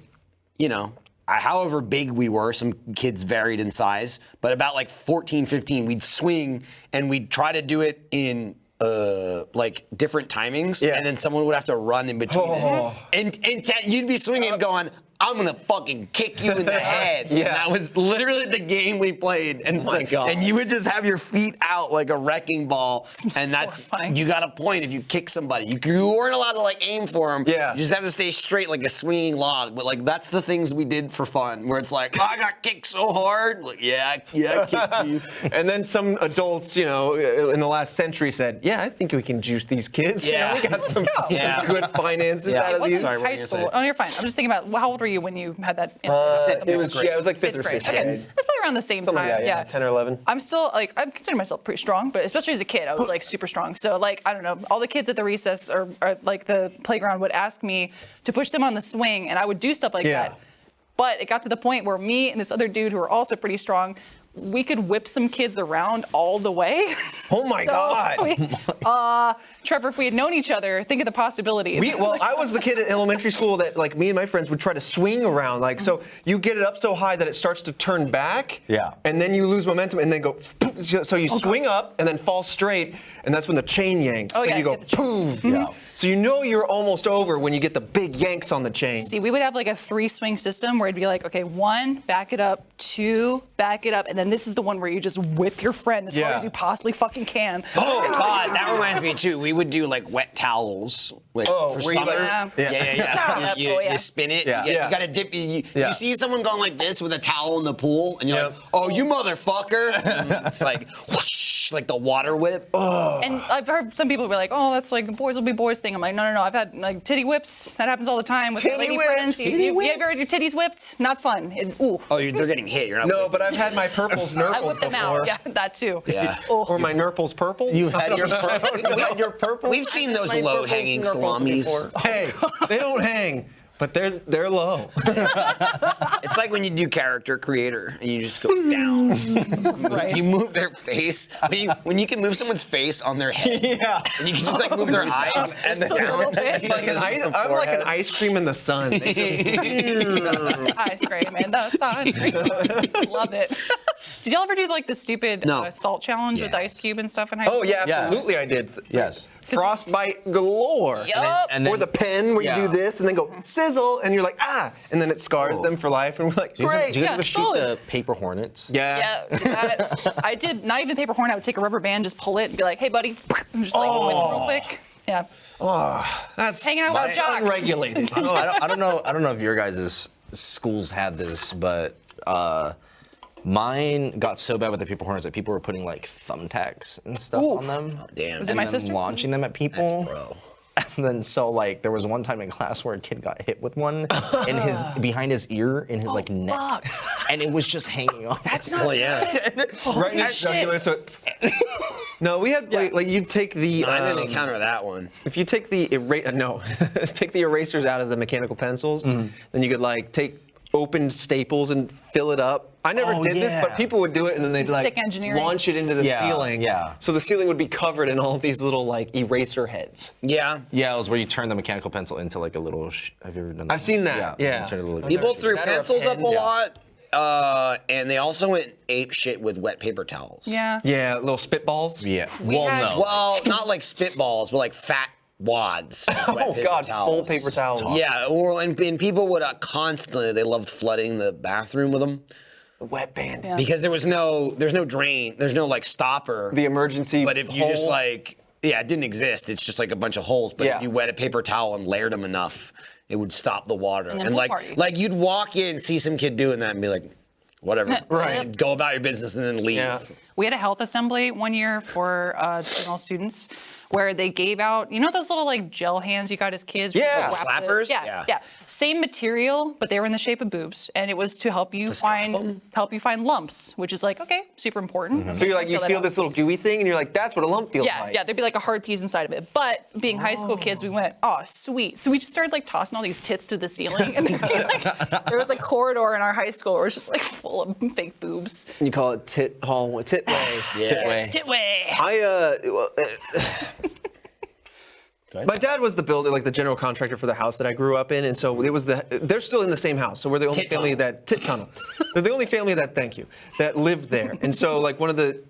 however big we were, some kids varied in size, but about like 14, 15, we'd swing and we'd try to do it in like different timings, Yeah. and then someone would have to run in between Oh. it. And you'd be swinging going, I'm gonna fucking kick you in the head. Yeah. And that was literally the game we played. And, my God. and you would just have your feet out like a wrecking ball. And that's, Horrifying. you got a point if you kick somebody. You weren't allowed to like aim for them. Yeah. You just have to stay straight like a swinging log. But like, that's the things we did for fun, where it's like, I got kicked so hard. Like, I kicked you. And then some adults, in the last century said, yeah, I think we can juice these kids. Yeah. We got some Yeah. good finances Yeah. out it of wasn't these. Sorry, what were high you gonna school. say? Oh, you're fine. I'm just thinking about how old were you when you had that incident? It was like fifth or sixth Okay, grade. that's probably around the same Something time. like that, yeah, 10 or 11. I'm still I consider myself pretty strong, but especially as a kid, I was like super strong. So like I don't know, all the kids at the recess or like the playground would ask me to push them on the swing, and I would do stuff like Yeah. that. But it got to the point where me and this other dude who were also pretty strong, we could whip some kids around all the way. Oh my So God. Trevor, if we had known each other, think of the possibilities. I was the kid at elementary school that, like, me and my friends would try to swing around. Like, so you get it up so high that it starts to turn back. Yeah. And then you lose momentum and then go, so you swing up and then fall straight, and that's when the chain yanks. Oh, so yeah, you go, get the chain. poof. Yeah. So you know you're almost over when you get the big yanks on the chain. See, we would have like a 3-swing system where it'd be like, okay, 1, back it up, 2, back it up, and then this is the one where you just whip your friend as hard Yeah. as you possibly fucking can. Oh God, that reminds me too. We would do like wet towels, like Oh, for where you, summer. like- Yeah. You spin it. Yeah. You Yeah. gotta dip. You Yeah. see someone going like this with a towel in the pool, and you're Yep. like, "Oh, you motherfucker!" And it's like whoosh, like the water whip. And I've heard some people be like, oh, that's like a boys will be boys thing. I'm like, no. I've had like titty whips. That happens all the time with my Titty lady whips. friends. Titty You ever had your titties whipped? Not fun. Ooh. Oh, they're getting hit. You're not. No, whipping. but I've had my purples I nurples whipped them before. out. Yeah, that too. Yeah. Oh. Or my nurples purple. You had your purple. We've seen those My purples low-hanging nurples salamis. before. Hey, they don't hang, but they're low. It's like when you do character creator and you just go down. Right. You move their face. When you can move someone's face on their head. Yeah. And you can just like move their eyes and Just a little bit. It's like I'm like an ice cream in the sun. They just, Ice cream in the sun. Loved it. Did y'all ever do like the stupid No. salt challenge with Yes. Ice Cube and stuff in high school? oh yeah, Yes. absolutely, I did. Yes. Frostbite galore. Yup. And then- Or the pen where Yeah. you do this and then go sizzle and you're like and then it scars them for life and we're like Do you great. guys Yeah, ever shoot totally. the paper hornets? Yeah, I did. Not even paper horn. I would take a rubber band, just pull it, and be like, "Hey, buddy," and just like whip real quick. Yeah, That's hanging out with jocks. unregulated. I don't know if your guys' schools had this, but Mine got so bad with the paper horns that people were putting like thumbtacks and stuff on them. Oh, damn. Was it and my then sister? launching them at people. That's bro. And then so like there was one time in class where a kid got hit with one in his behind his ear in his like neck, and it was just hanging off. That's not. Oh, yeah. Right in his jugular. So. No, we had like you take the. I didn't encounter that one. If you take the take the erasers out of the mechanical pencils, then you could like take open staples and fill it up. I never did this, but yeah. people would do it and then they'd Some like sick engineering. launch it into the Yeah, ceiling. yeah. So the ceiling would be covered in all these little like eraser heads. Yeah. Yeah, it was where you turn the mechanical pencil into like a little. Have you ever done that? I've seen that, yeah. you turn it a little- People threw That or a pencils up pen, a yeah. lot, and they also went ape shit with wet paper towels. Yeah. Yeah, little spitballs. Yeah. We Well, had- no. Well, not like spitballs, but like fat wads. Of wet Oh paper God, towels. full paper towels. Yeah, and people would constantly. They loved flooding the bathroom with them Wet band. Yeah. because there's no drain, there's no like stopper. The emergency. But if you just hole. like, yeah, it didn't exist. It's just like a bunch of holes. But Yeah. if you wet a paper towel and layered them enough, it would stop the water. And then And pool like, party. like you'd walk in, see some kid doing that, and be like, whatever. Right. Go about your business and then leave. Yeah. We had a health assembly one year for general students where they gave out, you know those little like gel hands you got as kids? where you, Yeah. like, wrap the- Slappers? Yeah, Yeah. yeah. Same material, but they were in the shape of boobs, and it was to help you slap 'em? find lumps, which is like okay, super important. So you're like, you that feel out. this little gooey thing, and you're like, that's what a lump feels Yeah, like. yeah, there'd be like a hard piece inside of it. But being high school kids, we went, oh, sweet. So we just started like tossing all these tits to the ceiling. And there was a corridor in our high school where it was just like full of fake boobs. You call it tit hallway, tit way. Yeah. Titway. My dad was the builder, like the general contractor for the house that I grew up in, and so it was they're still in the same house. So we're the only Tit family tunnel. that tit tunnel. They're the only family that lived there. And so like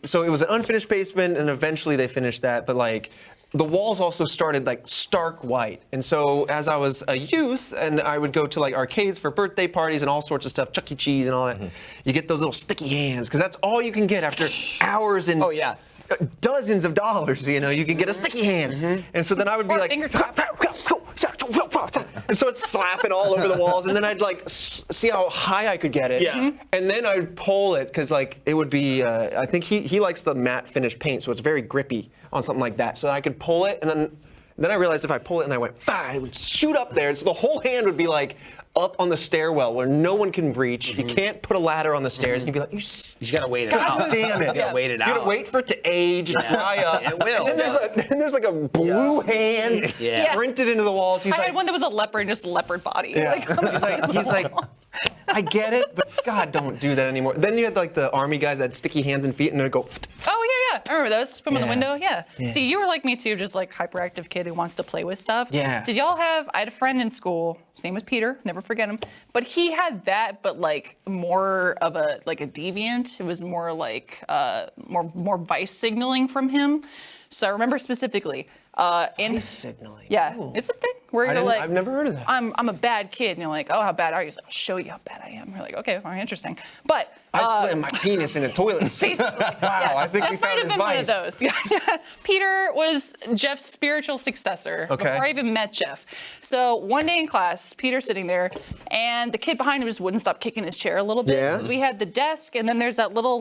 so it was an unfinished basement, and eventually they finished that. But like the walls also started like stark white. And so as I was a youth, and I would go to like arcades for birthday parties and all sorts of stuff, Chuck E. Cheese and all that, you get those little sticky hands because that's all you can get after hours and Oh, yeah. dozens of dollars, you know, you can get a sticky hand. And so then I would be Or a like, finger trap. and so it's slapping all over the walls, and then I'd like see how high I could get it. Yeah. And then I'd pull it, because like it would be, I think he likes the matte finish paint, so it's very grippy on something like that. So I could pull it, and then I realized if I pull it and I went, it would shoot up there. So the whole hand would be like up on the stairwell where no one can reach. You can't put a ladder on the stairs. And you'd be like, You just gotta wait it God out. damn it. You gotta wait it You out. gotta wait for it to age and dry up. It will. And then there's like a blue hand Yeah. printed into the walls. He's I like, had one that was a leopard, just leopard body. yeah. Like, he's like, I get it, but God, don't do that anymore. Then you had like the army guys that had sticky hands and feet, and they'd go. oh yeah, I remember those from in the Yeah. window. Yeah. See, you were like me too, just like hyperactive kid who wants to play with stuff. Yeah. Did y'all have? I had a friend in school. His name was Peter. Never forget him. But he had that, but like more of a deviant. It was more like more vice signaling from him. So I remember specifically. Signaling. Yeah, it's a thing where you're like, I've never heard of that. I'm a bad kid, and you're like, oh, how bad are you? He's like, I'll show you how bad I am. You're like, okay, well, interesting. But I slammed my penis in a toilet. basically, Wow, I think we Jeff might found have his been one of vice. those. Yeah. Peter was Jeff's spiritual successor Okay. before I even met Jeff. So one day in class, Peter's sitting there, and the kid behind him just wouldn't stop kicking his chair a little bit. Yeah. Because we had the desk, and then there's that little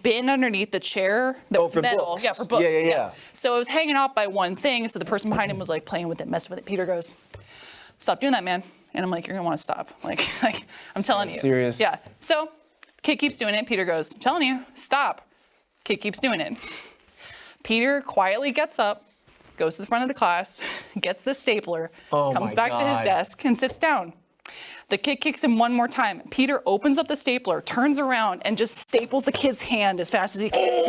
bin underneath the chair that was for metal. books. Yeah, for books. Yeah. So it was hanging off by one thing. So the person behind him was like playing with it, messing with it. Peter goes, "Stop doing that, man." And I'm like, "You're gonna want to stop." Like I'm telling you. serious. Yeah. So kid keeps doing it. Peter goes, "I'm telling you, stop." Kid keeps doing it. Peter quietly gets up, goes to the front of the class, gets the stapler, Oh comes my back to his God. desk and sits down. The kid kicks him one more time. Peter opens up the stapler, turns around, and just staples the kid's hand as fast as he can.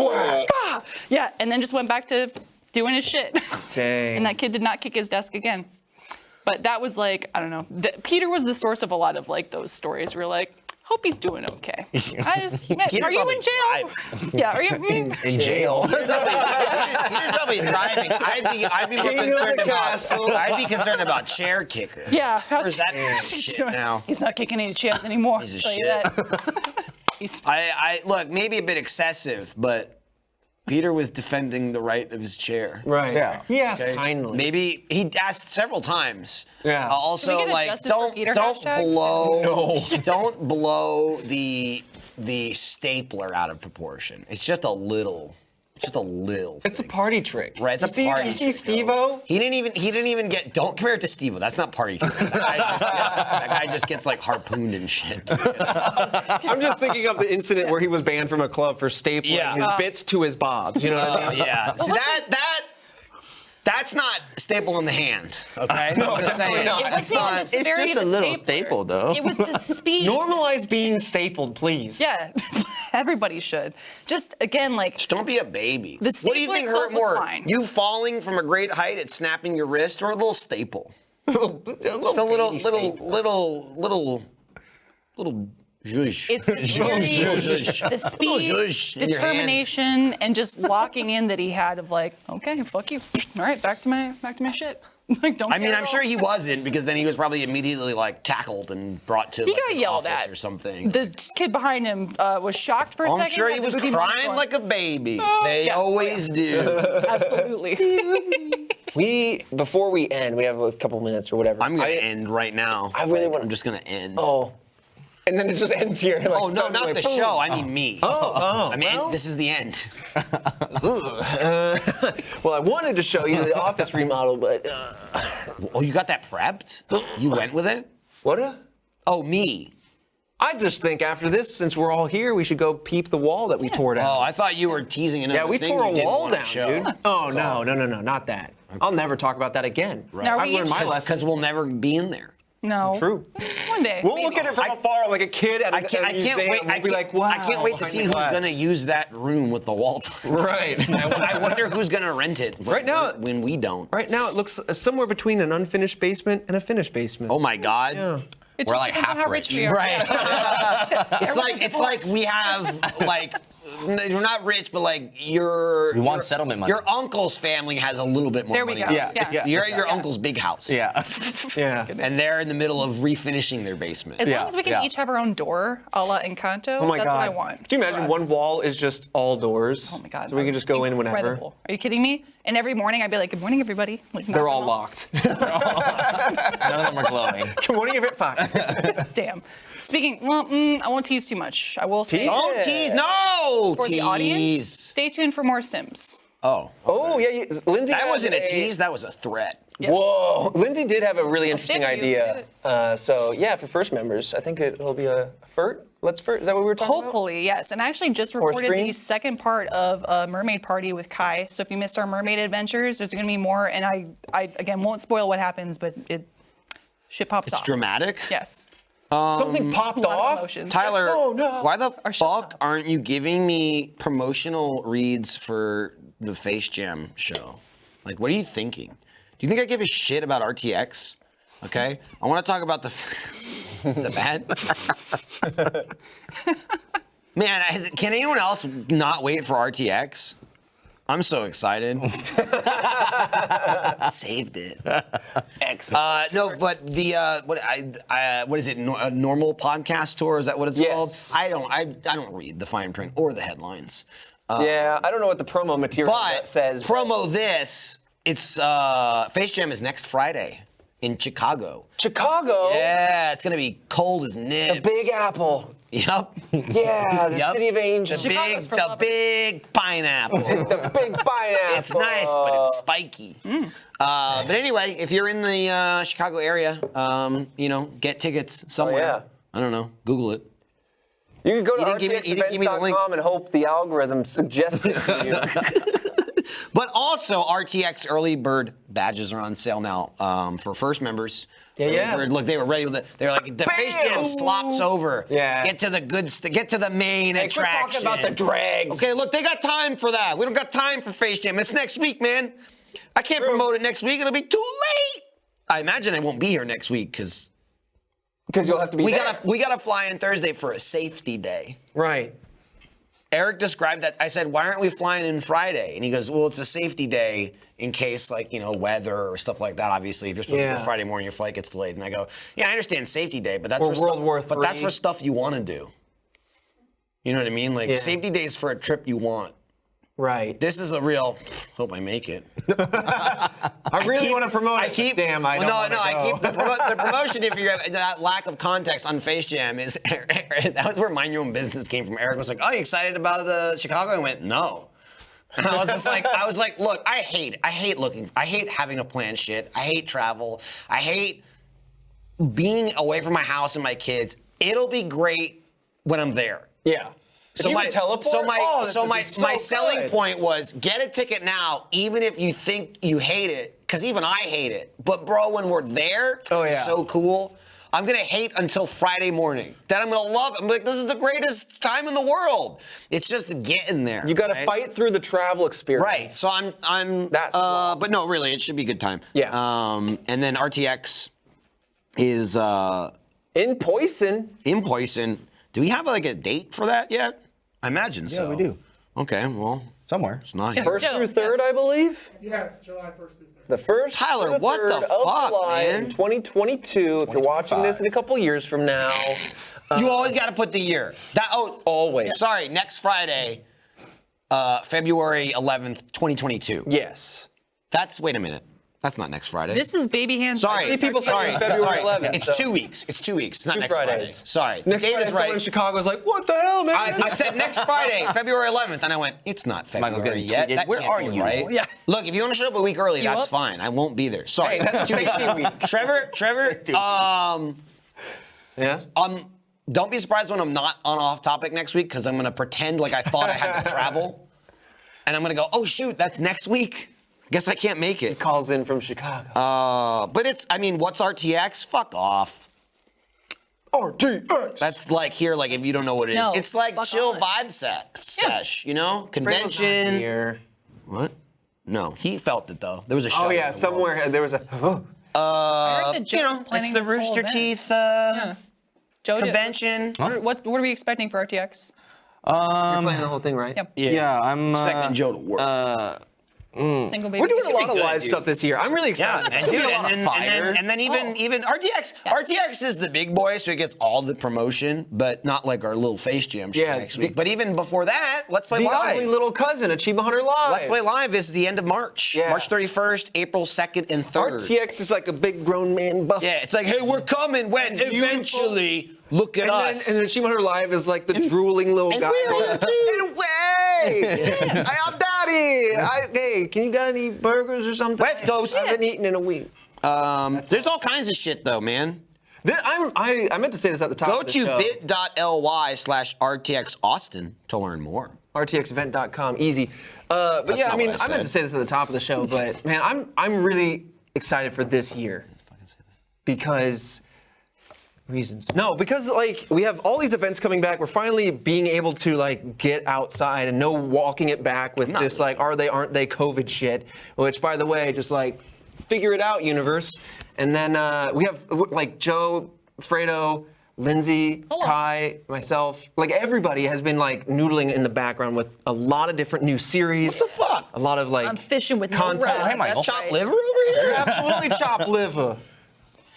Ah! Yeah, and then just went back to doing his shit. Dang. And that kid did not kick his desk again. But that was like, I don't know. Peter was the source of a lot of like those stories. We're like, hope he's doing okay. I just, Peter are you probably in jail? Yeah, are you? In jail. He's probably thriving. I'd be more King of the concerned about. castle. I'd be concerned about chair kicker. Yeah. Where's that piece of shit now? He's not kicking any chairs anymore. Piece of I'll tell you shit. that. He's- I look, maybe a bit excessive, but Peter was defending the right of his chair. Right. Yeah. He asked kindly. Maybe he asked several times. Yeah. Also, Can we get a like, Justice for don't Peter hashtag? blow, don't blow the stapler out of proportion. It's just a little. It's a party trick. Right, it's a party You see trick, Steve-O? He didn't even get. Don't compare it to Steve-O. That's not party trick. That guy just gets like harpooned and shit. I'm just thinking of the incident where he was banned from a club for stapling his bits to his bobs. You know what I mean? Yeah. See, that's not staple in the hand. Okay. No, I'm just definitely saying. not. It's not the severity just of a the little stapler. staple, though. It was the speed. Normalize being stapled, please. Yeah, everybody should. Just again, like Just don't be a baby. The What do you staple think itself hurt was more? fine. You falling from a great height at snapping your wrist, or a little staple? Just a little zhuzh. it's the severity, zhuzh. the zhuzh speed, in your hand. determination, and just locking in that he had of like, okay, fuck you. All right, back to my shit. Like, don't. I mean, care I'm at sure all. he wasn't, because then he was probably immediately like tackled and brought to He like, got an yelled office at or something. The kid behind him was shocked for a I'm second. sure he had the was booty mark crying going. like a baby. They yeah. always do. Absolutely. Before we end, we have a couple minutes or whatever. I'm gonna end right now. I really Like, wanna- I'm just gonna end. Oh. And then it just ends here. Like, Oh, no, suddenly, not the boom. show. I mean me. I mean, well. this is the end. Well, I wanted to show you the office remodel, but Oh, you got that prepped? You went with it? what? Oh, me. I just think after this, since we're all here, we should go peep the wall that we tore down. Oh, I thought you were teasing another yeah, we thing tore you a didn't wall want to down, show. dude. Oh, no, not that. I'll never talk about that again. Now, are I've we learned my each- lesson. Because we'll never be in there. No. True. One day. We'll maybe. look at it from afar like a kid at a museum. We'll be like, wow. I can't wait to behind see the who's glass. gonna use that room with the wall. Right. I wonder who's gonna rent it. Right now- when we don't. Right now, it looks somewhere between an unfinished basement and a finished basement. Oh my God. Yeah. It We're just like depends on half how rich rich. we are. Right. it's Everyone's like we have like we're not rich, but like We want settlement money. Your uncle's family has a little bit more There we money. go. Yeah. So you're at your uncle's big house. Yeah. Yeah. And they're in the middle of refinishing their basement. As Yeah, long as we can yeah. each have our own door, a la Encanto, Oh my that's God. what I want. Can you for imagine us. one wall is just all doors? Oh my God. So we can just go in whenever. Incredible. Are you kidding me? And every morning I'd be like, good morning, everybody. Like, They're knock all them off. locked. None of them are glowing. Good morning, if it fine. Damn. Speaking, well, I won't tease too much. I will say Tease Don't tease. No. for tease. the audience, stay tuned for more Sims. Oh. Oh, yeah. Lindsay That has wasn't a tease. That was a threat. Whoa. Lindsay did have a really interesting David, you idea. did So, yeah, for first members, I think it'll be a FERT. Let's FERT. Is that what we were talking about? Hopefully, yes. And I actually just recorded the stream? second part of Mermaid Party with Kai. So if you missed our mermaid adventures, there's going to be more. And I again won't spoil what happens, but shit pops It's off. dramatic. Yes. Something popped A lot of off? emotions. Tyler, Oh, no. why the Or shut fuck aren't you giving me promotional reads for the Facejam show? Like, what are you thinking? Do you think I give a shit about RTX? Okay, I want to talk about the. Is that bad? Man, can anyone else not wait for RTX? I'm so excited. Saved it. Excellent. No, but the what is it? A normal podcast tour? Is that what it's Yes. called? I don't read the fine print or the headlines. Yeah, I don't know what the promo material But says. promo this. It's Facejam is next Friday in Chicago. Chicago. Yeah, it's gonna be cold as nibs. The Big Apple. Yep. Yeah, the Yep. City of Angels. Chicago's for The lovers. big pineapple. The Big Pineapple. It's nice, but it's spiky. But anyway, if you're in the Chicago area, get tickets somewhere. yeah. I don't know. Google it. You can go to You didn't give me the link. rtxevents.com and hope the algorithm suggests it to you. But also, RTX early bird badges are on sale now for first members. Yeah, Early yeah. Bird, look, they were ready with it. They were like, the Facejam slops over. Yeah. Get to the get to the main Hey, quit attraction. talking about the drags. Okay, look, they got time for that. We don't got time for Facejam. It's next week, man. I can't promote it next week. It'll be too late. I imagine I won't be here next week because Because you'll have to be we there. gotta fly in Thursday for a safety day. Right. Eric described that. I said, why aren't we flying in Friday? And he goes, well, it's a safety day in case, weather or stuff like that. Obviously, if you're supposed to Yeah. go Friday morning, your flight gets delayed. And I go, yeah, I understand safety day, but that's Or for World War But that's III. for stuff you want to do. You know what I mean? Like Yeah. safety day is for a trip you want. Right. This is a real. Hope I make it. I really want to promote it. Damn, I don't No, wanna I go. keep the promotion. If you have that lack of context on Facejam, is that was where Mind Your Own Business came from. Eric was like, "Oh, you excited about the Chicago?" I went, "No." And I was like, look, I hate having to plan shit. I hate travel. I hate being away from my house and my kids. It'll be great when I'm there. Yeah. So you my can teleport? so my Oh, this so would my be so my selling good. point was get a ticket now, even if you think you hate it, because even I hate it. But bro, when we're there, Oh, yeah. it's so cool. I'm gonna hate until Friday morning. Then I'm gonna love it. I'm like, this is the greatest time in the world. It's just getting there. You got to right? fight through the travel experience. Right. So I'm. That's slow. but no, really, it should be a good time. Yeah. And then RTX is In Poison. in Poison. Do we have like a date for that yet? I imagine so. we do. Okay. Well, Somewhere. it's not here. First Joe, through third, yes. I believe. Yes, July 1st through 3rd. The first Tyler, through the what the third of fuck, July man? in 2022. If you're watching this in a couple years from now, You always got to put the year. Always. Sorry, next Friday, February 11th, 2022. yes. Wait a minute. That's not next Friday. This is baby hands. Sorry. See, people sorry. say February sorry. 11th, It's so- 2 weeks. It's 2 weeks. It's not 2 next Friday. Fridays. Sorry. Next Dave Friday, is someone in right. Chicago's like, what the hell, man? I said next Friday, February 11th, and I went, it's not Michael's February getting yet. tweeted. That Where can't are be you? right? Yeah. Look, if you want to show up a week early, that's up? fine. I won't be there. Sorry. Hey, that's a 60 week. Trevor, Yeah. don't be surprised when I'm not on Off Topic next week, because I'm going to pretend like I thought I had to travel. And I'm going to go, oh, shoot, that's next week. Guess I can't make it. Calls in from Chicago. But what's RTX? Fuck off. RTX. That's like here, like if you don't know what it is. No, It's like fuck chill on. vibe sesh, you know? Convention. Here. What? No, he felt it though. There was a show. Oh yeah, somewhere there was a. I heard that Joe's planning it's the this whole Rooster event. Teeth Joe, convention. What are we expecting for RTX? You're playing the whole thing, right? Yep. Yeah, I'm Expecting Joe to work. Single baby. We're doing It's a gonna lot of be live good, stuff this year. I'm really Yeah, excited. and It's dude, gonna be a lot of fire. and then even RTX is the big boy, so he gets all the promotion, but not like our little face jam shit Yeah, next week. But even before that, Let's Play the Live. ugly little cousin, Achievement Hunter Live. Let's Play Live is the end of March. Yeah. March 31st, April 2nd, and 3rd. RTX is like a big grown man buff. Yeah, it's like, hey, we're coming when eventually, look at us. And then Achievement Hunter Live is like the drooling little and guy. we're going, here too. "And Hey, I'm Daddy. Hey, can you got any burgers or something? West Coast. I haven't eaten in a week. There's all kinds of shit though, man. I meant to say this at the top Go of the to show. bit.ly/RTX Austin to learn more. RTXevent.com, easy. But That's yeah, not I mean, what I I meant said. to say this at the top of the show, but man, I'm really excited for this year because reasons. No, because like we have all these events coming back. We're finally being able to like get outside and no walking it back with this like are they aren't they COVID shit. Which by the way, just like figure it out, universe. And then we have like Joe, Fredo, Lindsay, Hello. Kai, myself, like everybody has been like noodling in the background with a lot of different new series. What the fuck? A lot of like I'm fishing with no content. rod. Hey, Michael. That's Chop right. liver over You're here? absolutely chopped liver.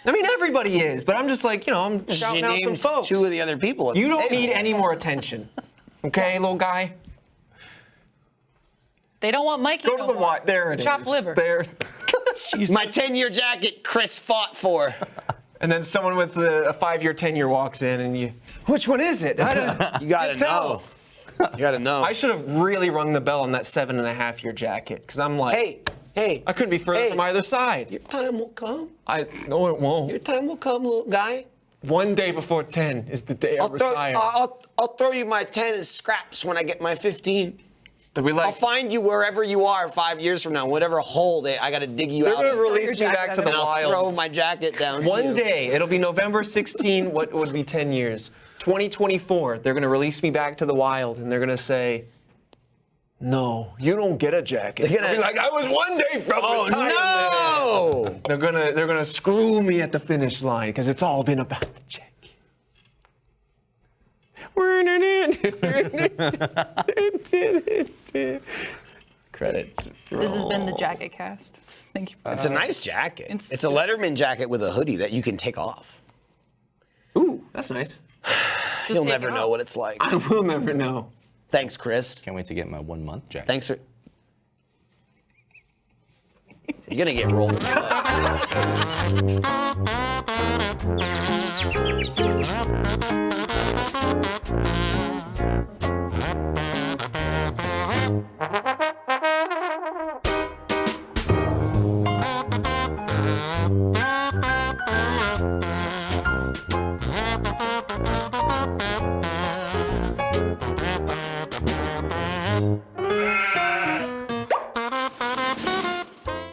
I mean, everybody is, but I'm just like, I'm shouting out some named folks. two of the other people. at You the don't table. need any more attention. Okay, little guy? They don't want Mikey. Go to no the more. white. There it is. Chopped liver. There. My 10-year jacket Chris fought for. And then someone with a 5-year tenure walks in and you, which one is it? You gotta know. You gotta know. I should have really rung the bell on that 7.5-year jacket, because I'm like, Hey, I couldn't be further from either side. your time will come. No, it won't. Your time will come, little guy. One day before 10 is the day I retire. I'll throw you my 10 in scraps when I get my 15. That we like, I'll find you wherever you are 5 years from now, whatever hole I gotta dig you they're out going of. to release me back to the and I'll wild. throw my jacket down to One you. day, it'll be November 16, what would be 10 years? 2024, they're going to release me back to the wild, and they're going to say, no, you don't get a jacket. They're gonna- I'll be like, I was one day from retirement. No! They're gonna screw me at the finish line, because it's all been about the jacket. Credits. This has been the Jacket Cast. Thank you. It's a nice jacket. It's- It's a Letterman jacket with a hoodie that you can take off. Ooh, that's nice. You'll take never it know off. what it's like. I will never know. Thanks, Chris. Can't wait to get my 1 month jacket. Thanks for. You're gonna get rolled in the butt.